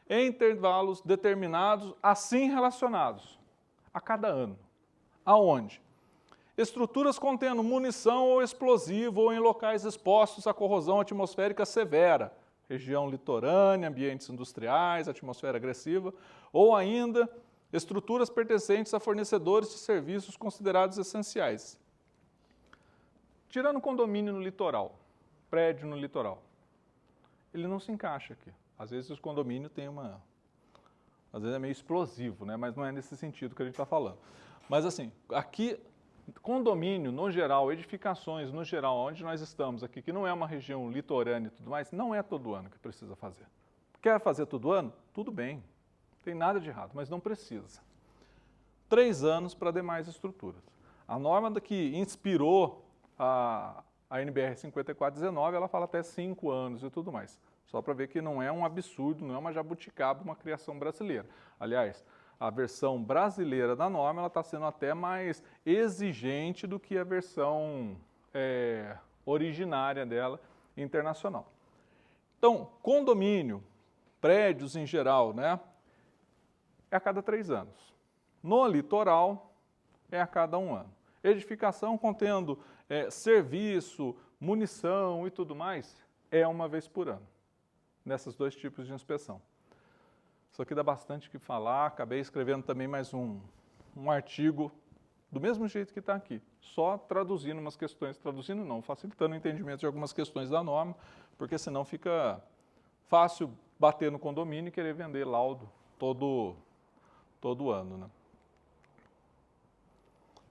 [SPEAKER 2] em intervalos determinados, assim relacionados, a cada ano. Aonde? Estruturas contendo munição ou explosivo ou em locais expostos à corrosão atmosférica severa, região litorânea, ambientes industriais, atmosfera agressiva, ou ainda estruturas pertencentes a fornecedores de serviços considerados essenciais. Tirando condomínio no litoral, prédio no litoral, ele não se encaixa aqui. Às vezes os condomínios têm às vezes é meio explosivo, né? Mas não é nesse sentido que a gente está falando. Mas assim, aqui, condomínio no geral, edificações no geral, onde nós estamos aqui, que não é uma região litorânea e tudo mais, não é todo ano que precisa fazer. Quer fazer todo ano? Tudo bem, não tem nada de errado, mas não precisa. 3 anos para demais estruturas. A norma que inspirou a NBR 5419, ela fala até 5 anos e tudo mais. Só para ver que não é um absurdo, não é uma jabuticaba, uma criação brasileira. Aliás, a versão brasileira da norma ela está sendo até mais exigente do que a versão originária dela, internacional. Então, condomínio, prédios em geral, né, é a cada 3 anos. No litoral, é a cada 1 ano. Edificação contendo serviço, munição e tudo mais, é uma vez por ano, nesses 2 tipos de inspeção. Isso aqui dá bastante o que falar, acabei escrevendo também mais um artigo do mesmo jeito que está aqui, só traduzindo umas questões, traduzindo não, facilitando o entendimento de algumas questões da norma, porque senão fica fácil bater no condomínio e querer vender laudo todo ano, né?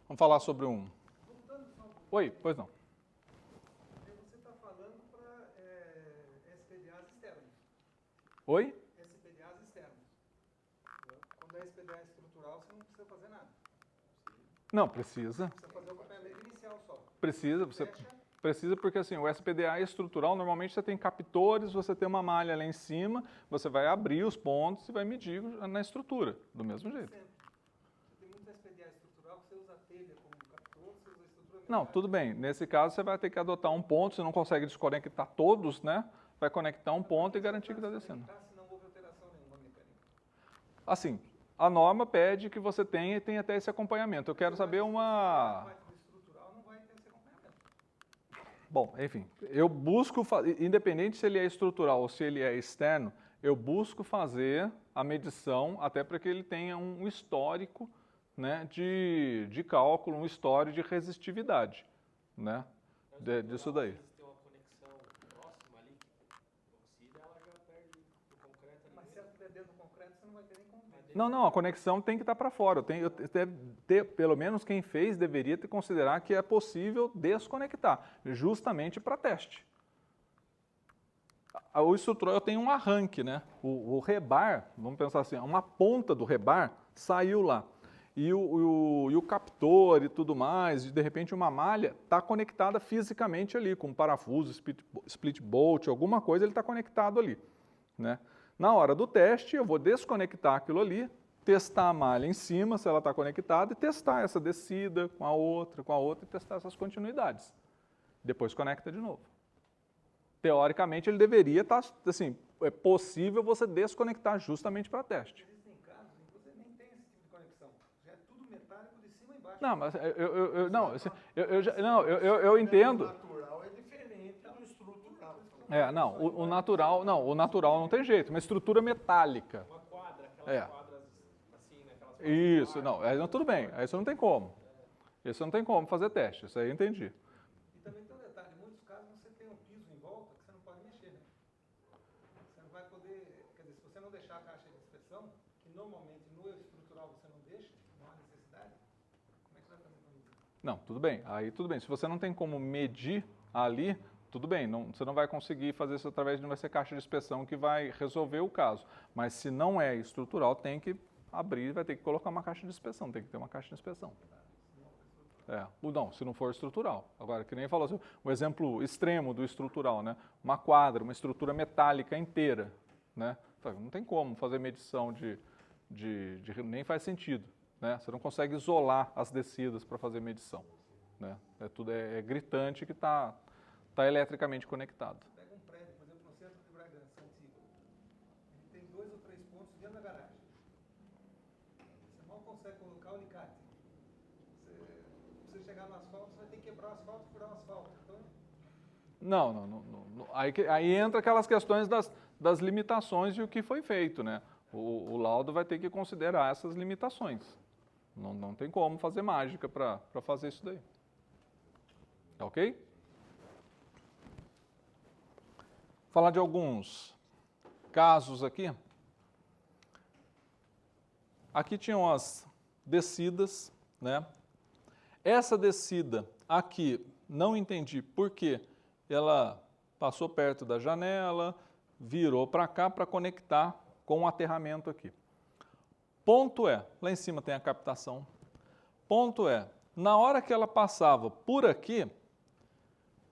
[SPEAKER 2] Vamos falar sobre um... Oi, pois não.
[SPEAKER 6] Você está falando para SPDAs externos.
[SPEAKER 2] Oi?
[SPEAKER 6] SPDAs externos. Quando é SPDA estrutural, você não precisa fazer nada.
[SPEAKER 2] Não, precisa.
[SPEAKER 6] Precisa fazer o acompanhamento inicial só.
[SPEAKER 2] Precisa, você precisa porque assim, o SPDA estrutural, normalmente você tem captores, você tem uma malha lá em cima, você vai abrir os pontos e vai medir na estrutura, do mesmo jeito.
[SPEAKER 6] Tem muito SPDA estrutural que você usa a telha como captor, você usa a estrutura...
[SPEAKER 2] Não, tudo bem. Nesse caso, você vai ter que adotar um ponto, você não consegue desconectar todos, né? Vai conectar um ponto e garantir que está descendo.
[SPEAKER 6] Se não houve alteração nenhuma mecânica.
[SPEAKER 2] Assim, a norma pede que você tenha e tenha até esse acompanhamento. Eu quero saber uma... Bom, enfim, eu busco, independente se ele é estrutural ou se ele é externo, eu busco fazer a medição até para que ele tenha um histórico, né, de cálculo, um histórico de resistividade, né, disso daí.
[SPEAKER 5] Se tem uma conexão próxima ali, oxida, ela já perde o concreto ali.
[SPEAKER 6] Mas se ela estiver dentro do concreto, você não vai ter nem como ver.
[SPEAKER 2] Não, a conexão tem que estar para fora. Pelo menos quem fez deveria considerar que é possível desconectar, justamente para teste. O estrutural eu tenho um arranque, né? O rebar, vamos pensar assim, uma ponta do rebar saiu lá. e o captor e tudo mais, e de repente uma malha está conectada fisicamente ali, com um parafuso, split bolt, alguma coisa ele está conectado ali, né? Na hora do teste, eu vou desconectar aquilo ali, testar a malha em cima, se ela está conectada, e testar essa descida com a outra, e testar essas continuidades. Depois conecta de novo. Teoricamente, ele deveria estar, assim, é possível você desconectar justamente para teste.
[SPEAKER 6] Existem casos em que você nem tem esse tipo de conexão. Já é tudo metálico de cima a embaixo.
[SPEAKER 2] Não, mas eu entendo.
[SPEAKER 4] O natural é diferente do estrutural.
[SPEAKER 2] O natural não tem jeito, uma estrutura metálica.
[SPEAKER 7] Uma quadra, aquelas quadras assim, né? Aquelas
[SPEAKER 2] Isso, não, tudo bem, isso não tem como. Isso não tem como fazer teste, isso aí eu entendi.
[SPEAKER 6] E também tem um detalhe, em muitos casos você tem um piso em volta que você não pode mexer, né? Você não vai poder, quer dizer, se você não deixar a caixa de inspeção, que normalmente no estrutural você não deixa, não há necessidade, como é que você vai fazer com isso?
[SPEAKER 2] Não, tudo bem, aí tudo bem. Se você não tem como medir ali, tudo bem, você não vai conseguir fazer isso através de não vai ser caixa de inspeção que vai resolver o caso. Mas se não é estrutural, tem que abrir, vai ter que colocar uma caixa de inspeção, tem que ter uma caixa de inspeção. Não, se não for estrutural. Agora, que nem falou assim, o exemplo extremo do estrutural, né? Uma quadra, uma estrutura metálica inteira, né? Não tem como fazer medição nem faz sentido, né? Você não consegue isolar as descidas para fazer medição, né? É gritante que está eletricamente conectado.
[SPEAKER 6] Pega um prédio, por exemplo, no centro de Bragança, antigo. Ele tem 2 ou 3 pontos dentro da garagem. Você mal consegue colocar o alicate. Você chegar no asfalto, você vai ter que quebrar o asfalto e furar o asfalto. Então,
[SPEAKER 2] Não. Aí entra aquelas questões das limitações e o que foi feito, né? O laudo vai ter que considerar essas limitações. Não tem como fazer mágica para fazer isso daí. Tá ok? Falar de alguns casos aqui. Aqui tinham as descidas, né? Essa descida aqui, não entendi por que ela passou perto da janela, virou para cá para conectar com o aterramento aqui. Ponto é, lá em cima tem a captação. Ponto é, na hora que ela passava por aqui,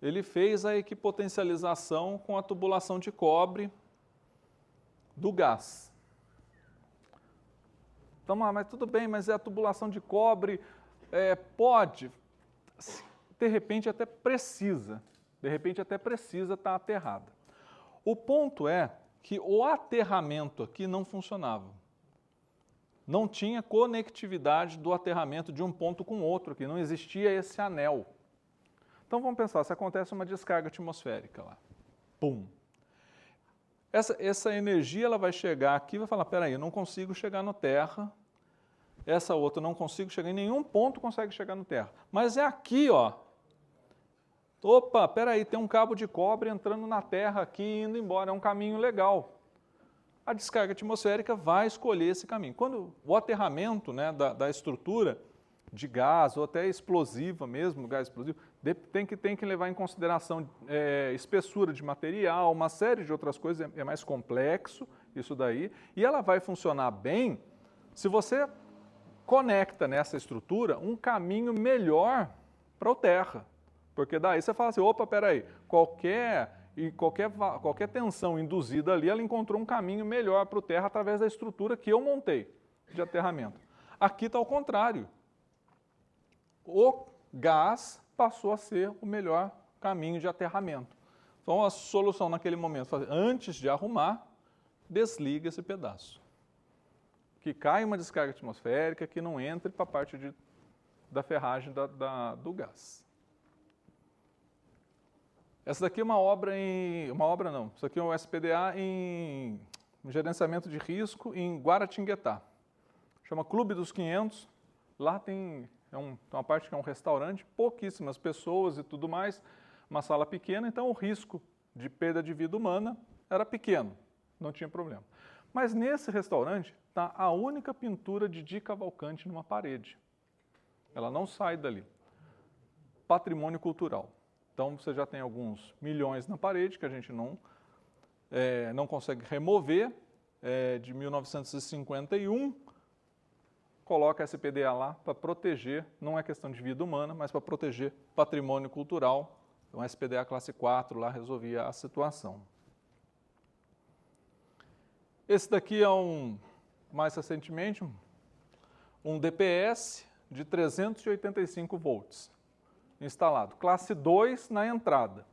[SPEAKER 2] ele fez a equipotencialização com a tubulação de cobre do gás. Então, mas tudo bem, mas é a tubulação de cobre, pode, de repente até precisa estar aterrada. O ponto é que o aterramento aqui não funcionava. Não tinha conectividade do aterramento de um ponto com outro aqui, não existia esse anel. Então vamos pensar, se acontece uma descarga atmosférica lá, pum. Essa energia ela vai chegar aqui e vai falar, peraí, eu não consigo chegar no terra, essa outra eu não consigo chegar, em nenhum ponto consegue chegar no terra. Mas é aqui, ó. Opa, peraí, tem um cabo de cobre entrando na terra aqui e indo embora, é um caminho legal. A descarga atmosférica vai escolher esse caminho. Quando o aterramento, né, da estrutura de gás ou até explosiva mesmo, gás explosivo, tem que levar em consideração espessura de material, uma série de outras coisas, é mais complexo isso daí, e ela vai funcionar bem se você conecta nessa estrutura um caminho melhor para o terra. Porque daí você fala assim, opa, peraí, qualquer tensão induzida ali, ela encontrou um caminho melhor para o terra através da estrutura que eu montei de aterramento. Aqui está o contrário. O gás passou a ser o melhor caminho de aterramento. Então a solução naquele momento, antes de arrumar, desliga esse pedaço. Que caia uma descarga atmosférica, que não entre para a parte da ferragem do gás. Essa daqui é isso aqui é um SPDA em gerenciamento de risco em Guaratinguetá. Chama Clube dos 500, lá tem uma parte que é um restaurante, pouquíssimas pessoas e tudo mais, uma sala pequena, então o risco de perda de vida humana era pequeno, não tinha problema. Mas nesse restaurante está a única pintura de Di Cavalcanti numa parede. Ela não sai dali. Patrimônio cultural. Então você já tem alguns milhões na parede que a gente não consegue remover, de 1951, coloca a SPDA lá para proteger, não é questão de vida humana, mas para proteger patrimônio cultural. Então, a SPDA classe 4 lá resolvia a situação. Esse daqui é mais recentemente, um DPS de 385 volts instalado, classe 2 na entrada.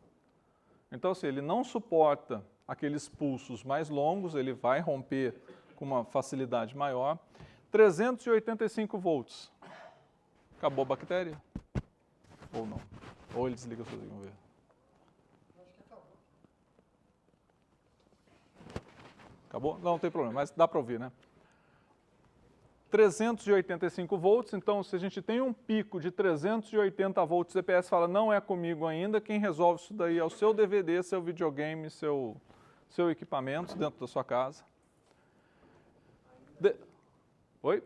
[SPEAKER 2] Então, assim, ele não suporta aqueles pulsos mais longos, ele vai romper com uma facilidade maior. 385 volts. Acabou a bactéria? Ou não? Ou ele desliga sozinho, vamos ver. Acabou? Não tem problema, mas dá para ouvir, né? 385 volts, então se a gente tem um pico de 380 volts, o DPS fala, não é comigo ainda, quem resolve isso daí é o seu DVD, seu videogame, seu equipamento dentro da sua casa. Oi?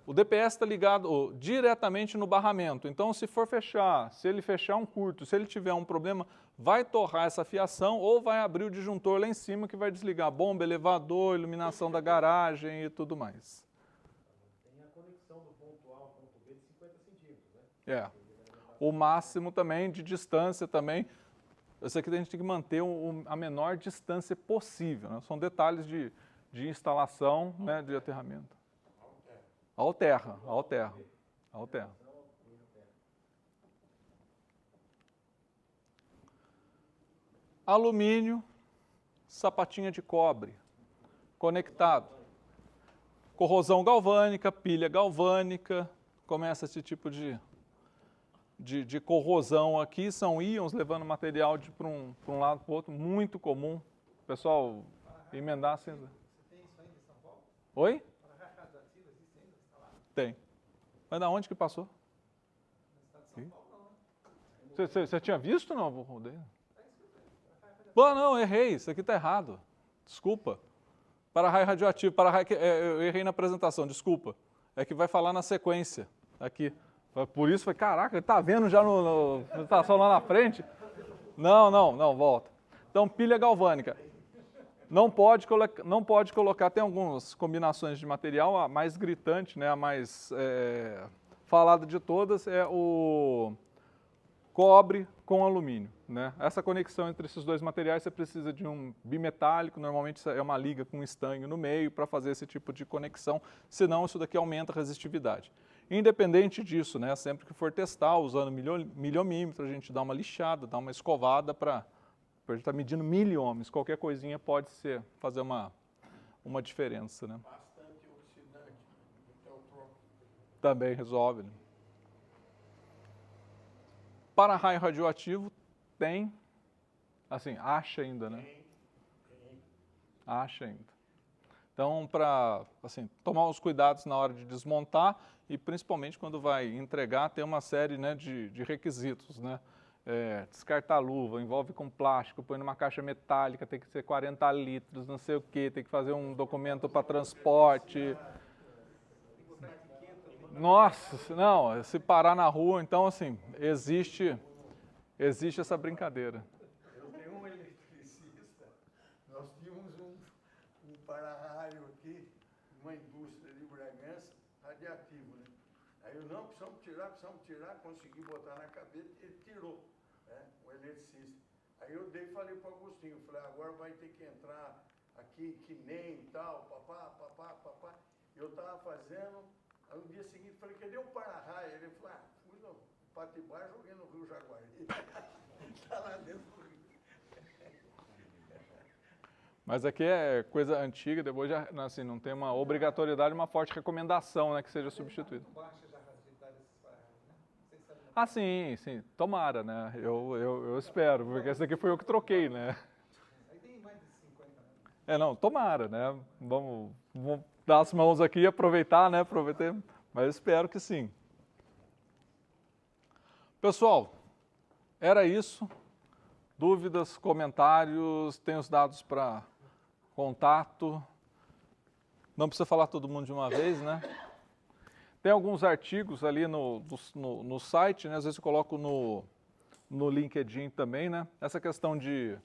[SPEAKER 2] O DPS está ligado diretamente no barramento, então se for fechar, se ele fechar um curto, se ele tiver um problema, vai torrar essa fiação ou vai abrir o disjuntor lá em cima que vai desligar a bomba, elevador, iluminação da garagem e tudo mais.
[SPEAKER 5] Tem a conexão do ponto A ao ponto B de 50 centímetros, né?
[SPEAKER 2] É. O máximo também de distância também, isso aqui a gente tem que manter a menor distância possível, né? São detalhes de instalação, né, de aterramento. Ao terra. Alumínio, sapatinha de cobre, conectado. Corrosão galvânica, pilha galvânica, começa esse tipo de corrosão aqui, são íons levando material para um lado para o outro, muito comum. O pessoal emendar assim.
[SPEAKER 6] Você tem isso ainda em São Paulo?
[SPEAKER 2] Oi?
[SPEAKER 6] Para radioativa existe ainda instalado?
[SPEAKER 2] Tem. Mas da onde que passou?
[SPEAKER 6] No estado de São Paulo, não, né?
[SPEAKER 2] Você tinha visto, não? Bom, não, errei, isso aqui está errado. Desculpa. Para-raio radioativo, eu errei na apresentação, desculpa. É que vai falar na sequência, aqui. Por isso, foi, caraca, ele está vendo já na estação lá na frente? Não, volta. Então, pilha galvânica. Não pode colocar, tem algumas combinações de material, a mais gritante, né, a mais falada de todas é o cobre com alumínio, né? Essa conexão entre esses dois materiais, você precisa de um bimetálico, normalmente é uma liga com estanho no meio para fazer esse tipo de conexão, senão isso daqui aumenta a resistividade. Independente disso, né, sempre que for testar, usando miliomímetro, a gente dá uma lixada, dá uma escovada para a gente estar medindo miliohms, qualquer coisinha pode fazer uma diferença, né?
[SPEAKER 4] Bastante oxidante, então troco.
[SPEAKER 2] Também resolve, né? Para-raio radioativo tem, assim, acha ainda, né? Acha ainda. Então, para assim, tomar os cuidados na hora de desmontar e principalmente quando vai entregar, tem uma série, né, de requisitos, né? Descartar a luva, envolve com plástico, põe numa caixa metálica, tem que ser 40 litros, não sei o quê, tem que fazer um documento para transporte. Nossa, não, se parar na rua, então assim, existe essa brincadeira.
[SPEAKER 4] Eu tenho um eletricista, nós tínhamos um para-raio aqui, uma indústria de Bragança, radiativo, né? Aí eu, não, precisamos tirar, consegui botar na cabeça, ele tirou, né, o eletricista. Aí eu dei e falei para o Agostinho, falei, agora vai ter que entrar aqui, que nem tal, papá. Eu estava fazendo, aí no dia seguinte falei, cadê o para-raio? Ele falou, fui no Patibá, joguei no Rio Jaguari. Está lá dentro do Rio.
[SPEAKER 2] Mas aqui é coisa antiga, depois já assim, não tem uma obrigatoriedade, uma forte recomendação, né, que seja substituído.
[SPEAKER 6] Baixa já a radioatividade desses para-raios, né? Não sei se sabe.
[SPEAKER 2] Ah, sim, tomara, né? Eu espero, porque esse aqui foi eu que troquei, né?
[SPEAKER 6] Aí tem mais de 50, né?
[SPEAKER 2] Não, tomara, né? Vamos dar as mãos aqui e aproveitar, né? Mas espero que sim. Pessoal, era isso. Dúvidas, comentários, tem os dados para contato. Não precisa falar todo mundo de uma vez, né? Tem alguns artigos ali no site, né? Às vezes eu coloco no LinkedIn também, né? Essa questão de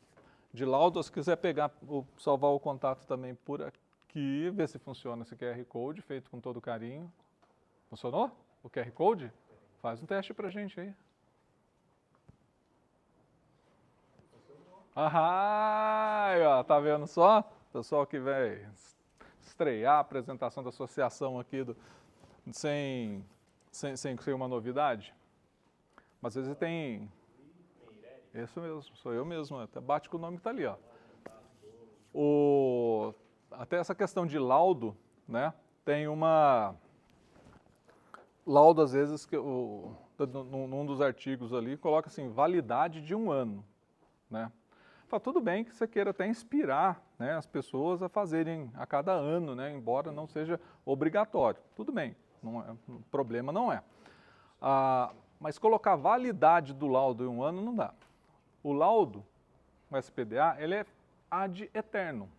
[SPEAKER 2] laudo, se quiser salvar o contato também por aqui, ver se funciona esse QR Code, feito com todo carinho. Funcionou? O QR Code? Faz um teste pra gente aí. Aí, ó, tá vendo só? Pessoal que vai estrear a apresentação da associação aqui sem ser uma novidade. Mas às vezes tem... Isso mesmo, sou eu mesmo, até bate com o nome que tá ali, ó. Até essa questão de laudo, né? Tem uma... Laudo, às vezes, que num dos artigos ali, coloca assim, validade de 1 ano, né? Fala, tudo bem que você queira até inspirar, né, as pessoas a fazerem a cada ano, né, embora não seja obrigatório. Tudo bem, o problema não é. Mas colocar validade do laudo em 1 ano não dá. O laudo, o SPDA, ele é ad eterno.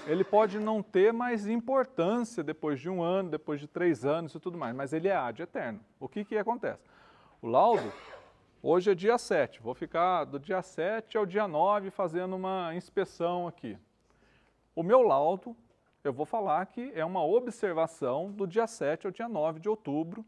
[SPEAKER 2] Ele pode não ter mais importância depois de 1 ano, depois de 3 anos e tudo mais, mas ele é ad eterno. O que acontece? O laudo... Hoje é dia 7, vou ficar do dia 7 ao dia 9 fazendo uma inspeção aqui. O meu laudo, eu vou falar que é uma observação do dia 7 ao dia 9 de outubro.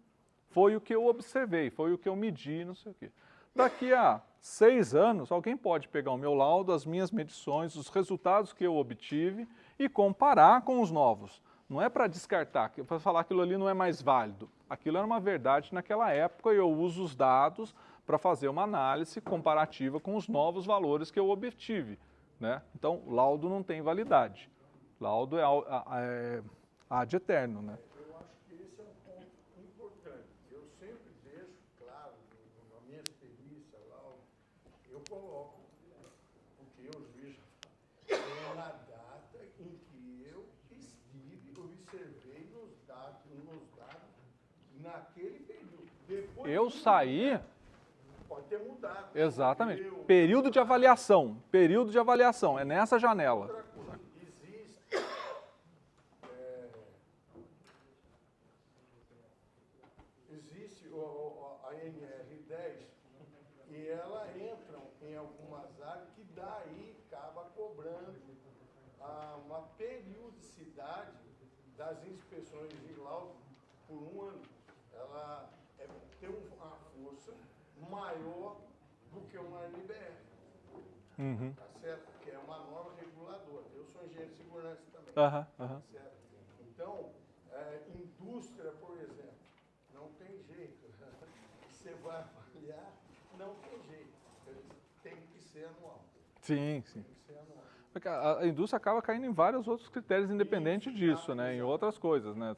[SPEAKER 2] Foi o que eu observei, foi o que eu medi, não sei o quê. Daqui a 6 anos, alguém pode pegar o meu laudo, as minhas medições, os resultados que eu obtive e comparar com os novos. Não é para descartar, para falar que aquilo ali não é mais válido. Aquilo era uma verdade naquela época e eu uso os dados para fazer uma análise comparativa com os novos valores que eu obtive, né? Então, laudo não tem validade. Laudo é ad eterno, né?
[SPEAKER 4] Eu acho que esse é um ponto importante. Eu sempre deixo claro, na minha experiência lá, eu coloco o que eu vejo na data em que eu estive, observei nos dados naquele período. Depois
[SPEAKER 2] eu saí...
[SPEAKER 4] Pode ter mudado.
[SPEAKER 2] Exatamente. Período de avaliação. Período de avaliação. É nessa janela.
[SPEAKER 4] Outra coisa, existe a NR10 e ela entra em algumas áreas que daí acaba cobrando uma periodicidade das inspeções de laudo por 1 ano. Ela tem uma força maior do que uma NBR.
[SPEAKER 2] Uhum.
[SPEAKER 4] Tá certo? Que é uma norma reguladora. Eu sou engenheiro de segurança também.
[SPEAKER 2] Uhum.
[SPEAKER 4] Tá certo? Então, indústria, por exemplo, não tem jeito. Você vai avaliar, não tem jeito. Tem que ser anual.
[SPEAKER 2] Sim, sim.
[SPEAKER 4] Tem que ser anual.
[SPEAKER 2] Porque a indústria acaba caindo em vários outros critérios independente disso, né? Em outras coisas, né?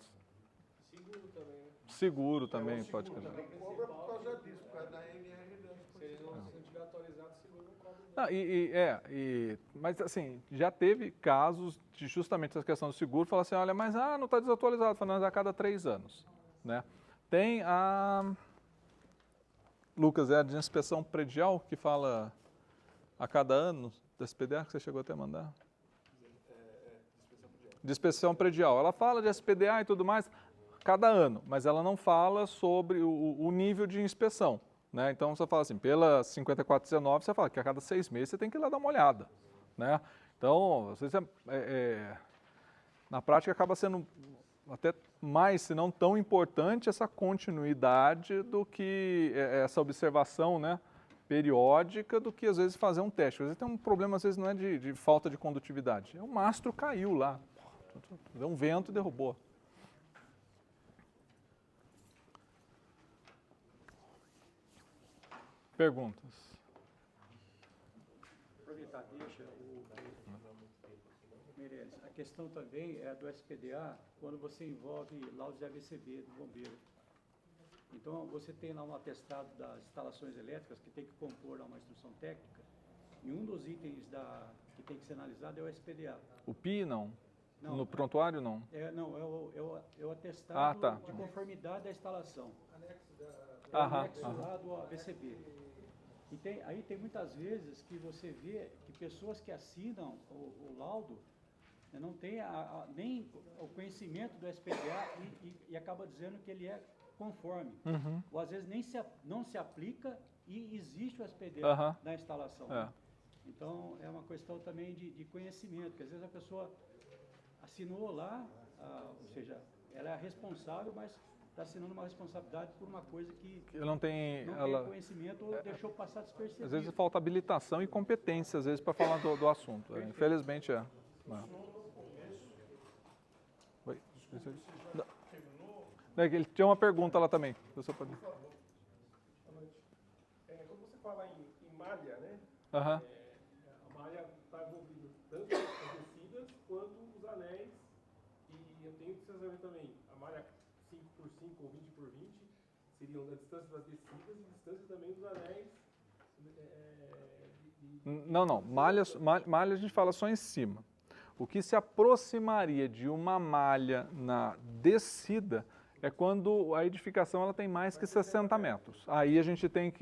[SPEAKER 7] Seguro também, né?
[SPEAKER 2] Seguro também, pode
[SPEAKER 4] Seguro
[SPEAKER 2] crer.
[SPEAKER 4] também cobra por causa disso, por causa da NR10.
[SPEAKER 7] Se ele não tiver atualizado, o seguro não cobra.
[SPEAKER 2] Não, mas assim, já teve casos de justamente essa questão do seguro, falar assim, olha, mas não está desatualizado, falando a cada 3 anos, né? Tem Lucas, é a de inspeção predial que fala a cada ano, da SPDA, que você chegou até a mandar? De inspeção predial. Ela fala de SPDA e tudo mais cada ano, mas ela não fala sobre o nível de inspeção, né? Então você fala assim, pela 5419, você fala que a cada 6 meses você tem que ir lá dar uma olhada, né? Então, às vezes na prática acaba sendo até mais, se não tão importante, essa continuidade do que essa observação, né, periódica, do que às vezes fazer um teste. Às vezes tem um problema, às vezes não é de falta de condutividade, o mastro caiu lá, deu um vento e derrubou. Perguntas?
[SPEAKER 1] Aproveitar, deixa Meirelles, a questão também é do SPDA, quando você envolve laudos de AVCB do bombeiro. Então, você tem lá um atestado das instalações elétricas que tem que compor lá uma instrução técnica, e um dos itens que tem que ser analisado é o SPDA.
[SPEAKER 2] O PI, não?
[SPEAKER 1] Não,
[SPEAKER 2] no prontuário, não?
[SPEAKER 1] É o atestado
[SPEAKER 2] tá.
[SPEAKER 1] de conformidade da instalação.
[SPEAKER 6] Anexo
[SPEAKER 1] É o anexo lá do AVCB. E aí tem muitas vezes que você vê que pessoas que assinam o laudo não têm nem o conhecimento do SPDA e acaba dizendo que ele é conforme.
[SPEAKER 2] Uhum.
[SPEAKER 1] Ou às vezes não se aplica e existe o SPDA na instalação. Então é uma questão também de conhecimento, que às vezes a pessoa assinou lá, ou seja, ela é a responsável, mas está assinando uma responsabilidade por uma coisa que
[SPEAKER 2] Ela não tem,
[SPEAKER 1] não
[SPEAKER 2] ela,
[SPEAKER 1] tem conhecimento ou deixou passar despercebido.
[SPEAKER 2] às vezes falta habilitação e competência, às vezes, para falar do assunto. Infelizmente é. Oi? Não, ele tinha uma pergunta lá também. Você pode...
[SPEAKER 8] Quando você fala em malha, né?
[SPEAKER 2] Aham.
[SPEAKER 8] A malha está envolvida tanto as descidas quanto os anéis. E eu tenho que saber também, a malha 5x5 ou 20x20 seriam a distância das descidas e a distância também dos anéis.
[SPEAKER 2] Não. Malha a gente fala só em cima. O que se aproximaria de uma malha na descida é quando a edificação ela tem mais que 60 metros. Aí a gente tem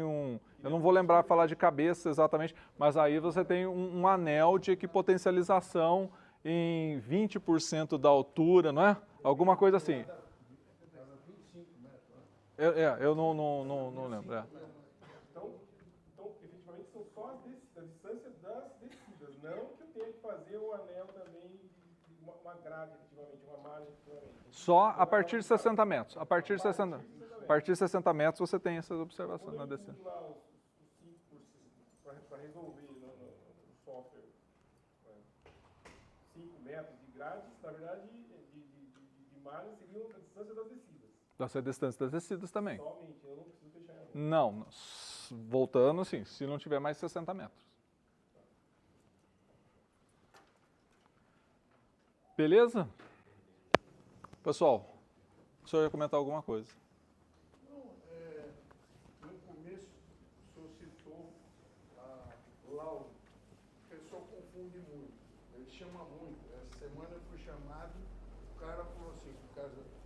[SPEAKER 2] um... Eu não vou lembrar falar de cabeça exatamente, mas aí você tem um anel de equipotencialização em 20% da altura, não é? Alguma coisa assim. Eu não lembro.
[SPEAKER 8] Então, efetivamente, são só a distância das descidas, não que eu tenha que fazer um anel também, uma grade, efetivamente, uma malha, efetivamente.
[SPEAKER 2] Só a partir de 60 metros. A partir de 60 metros você tem essas observações na descida.
[SPEAKER 8] Quando eu uso lá os 5 para resolver no software 5 metros de grades, na verdade, de malha seriam a distância das descidas.
[SPEAKER 2] Essa é a distância das descidas também.
[SPEAKER 8] Somente, eu não preciso fechar ela.
[SPEAKER 2] Não, voltando assim, se não tiver mais 60 metros. Beleza? Pessoal, o senhor ia comentar alguma coisa?
[SPEAKER 4] Não, no começo, o senhor citou a laudo. O pessoal confunde muito, ele chama muito. Essa semana eu fui chamado, o cara falou assim, por causa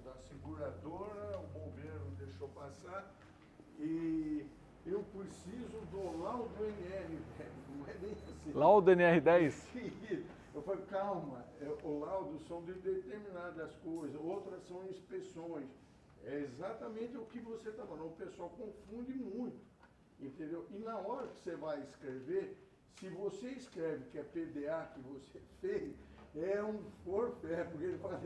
[SPEAKER 4] da seguradora, o bombeiro deixou passar e eu preciso do laudo NR, não é nem assim.
[SPEAKER 2] Laudo NR10?
[SPEAKER 4] Eu falei, calma, o laudo são de determinadas coisas, outras são inspeções. É exatamente o que você está falando, o pessoal confunde muito, entendeu? E na hora que você vai escrever, se você escreve que é PDA que você fez, é um forfé, porque ele fala,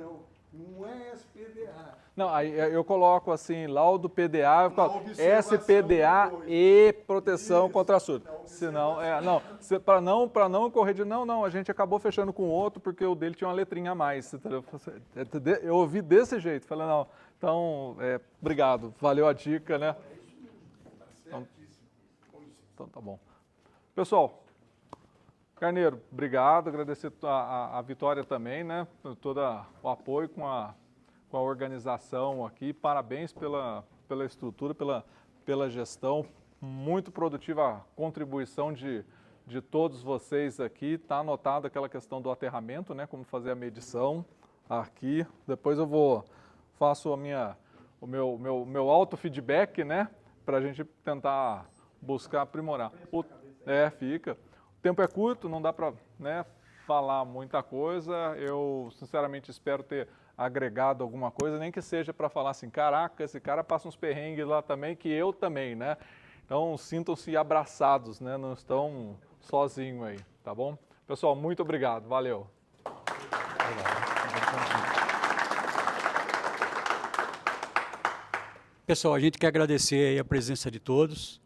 [SPEAKER 4] não é SPDA.
[SPEAKER 2] Não, aí eu coloco assim, laudo PDA, eu coloco SPDA e proteção contra surto. Senão, para não correr não, a gente acabou fechando com o outro porque o dele tinha uma letrinha a mais. Eu ouvi desse jeito, falei, não, então, obrigado, valeu a dica, né? Então tá bom. Pessoal, Carneiro, obrigado, agradecer a Vitória também, né, por todo o apoio com a organização aqui, parabéns pela estrutura, pela gestão, muito produtiva a contribuição de todos vocês aqui, está anotada aquela questão do aterramento, né, como fazer a medição aqui, depois eu faço o meu auto-feedback, né, para a gente tentar buscar aprimorar. Fica. O tempo é curto, não dá para, né, falar muita coisa. Eu, sinceramente, espero ter agregado alguma coisa, nem que seja para falar assim, caraca, esse cara passa uns perrengues lá também, que eu também, né? Então, sintam-se abraçados, né? Não estão sozinhos aí, tá bom? Pessoal, muito obrigado. Valeu.
[SPEAKER 1] Pessoal, a gente quer agradecer aí a presença de todos.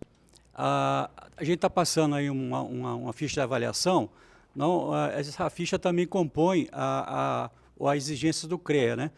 [SPEAKER 1] A gente está passando aí uma ficha de avaliação. Não, essa ficha também compõe as exigências do CREA, né?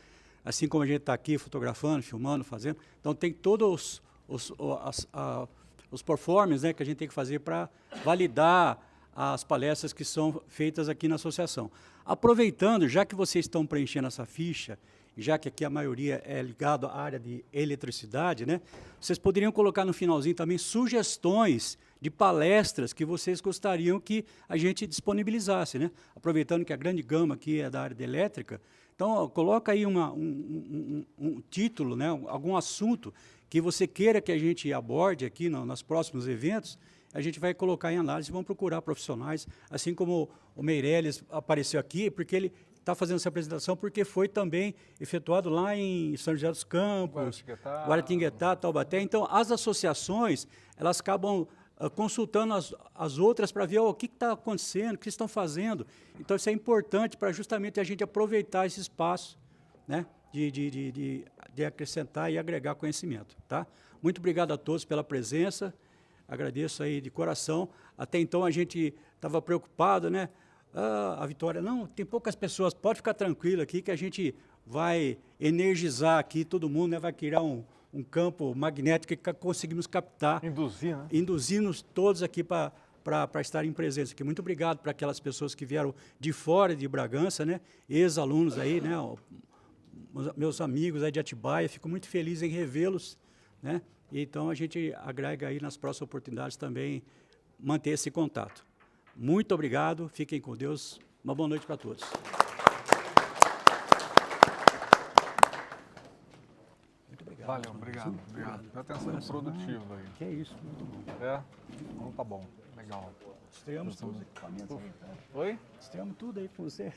[SPEAKER 1] Assim como a gente está aqui fotografando, filmando, fazendo. Então tem todos os performances, né, que a gente tem que fazer para validar as palestras que são feitas aqui na associação. Aproveitando, já que vocês estão preenchendo essa ficha, já que aqui a maioria é ligado à área de eletricidade, né? Vocês poderiam colocar no finalzinho também sugestões de palestras que vocês gostariam que a gente disponibilizasse, né? Aproveitando que a grande gama aqui é da área de elétrica, então coloca aí um título, né? Algum assunto que você queira que a gente aborde aqui nos próximos eventos, a gente vai colocar em análise e vamos procurar profissionais, assim como o Meirelles apareceu aqui, porque ele está fazendo essa apresentação porque foi também efetuado lá em São José dos Campos, Guaratinguetá, Taubaté. Então, as associações, elas acabam consultando as outras para ver o que está acontecendo, o que estão fazendo. Então, isso é importante para justamente a gente aproveitar esse espaço, né, de acrescentar e agregar conhecimento. Tá? Muito obrigado a todos pela presença, agradeço aí de coração. Até então a gente estava preocupado, né? A Vitória, não, tem poucas pessoas, pode ficar tranquilo aqui que a gente vai energizar aqui todo mundo, né? Vai criar um campo magnético que conseguimos captar.
[SPEAKER 2] Induzir, né?
[SPEAKER 1] Induzir-nos todos aqui para estarem presentes aqui. Muito obrigado para aquelas pessoas que vieram de fora de Bragança, né? Ex-alunos aí, né? Meus amigos aí de Atibaia, fico muito feliz em revê-los, né? E então a gente agrega aí nas próximas oportunidades também manter esse contato. Muito obrigado, fiquem com Deus, uma boa noite para todos. Muito obrigado.
[SPEAKER 2] Valeu, obrigado. Já tem sido produtivo aí.
[SPEAKER 1] Que é isso, muito bom.
[SPEAKER 2] É? Então tá bom, legal.
[SPEAKER 1] Estreamos todos os equipamentos aí, tá?
[SPEAKER 2] Oi?
[SPEAKER 1] Estreamos tudo aí com você.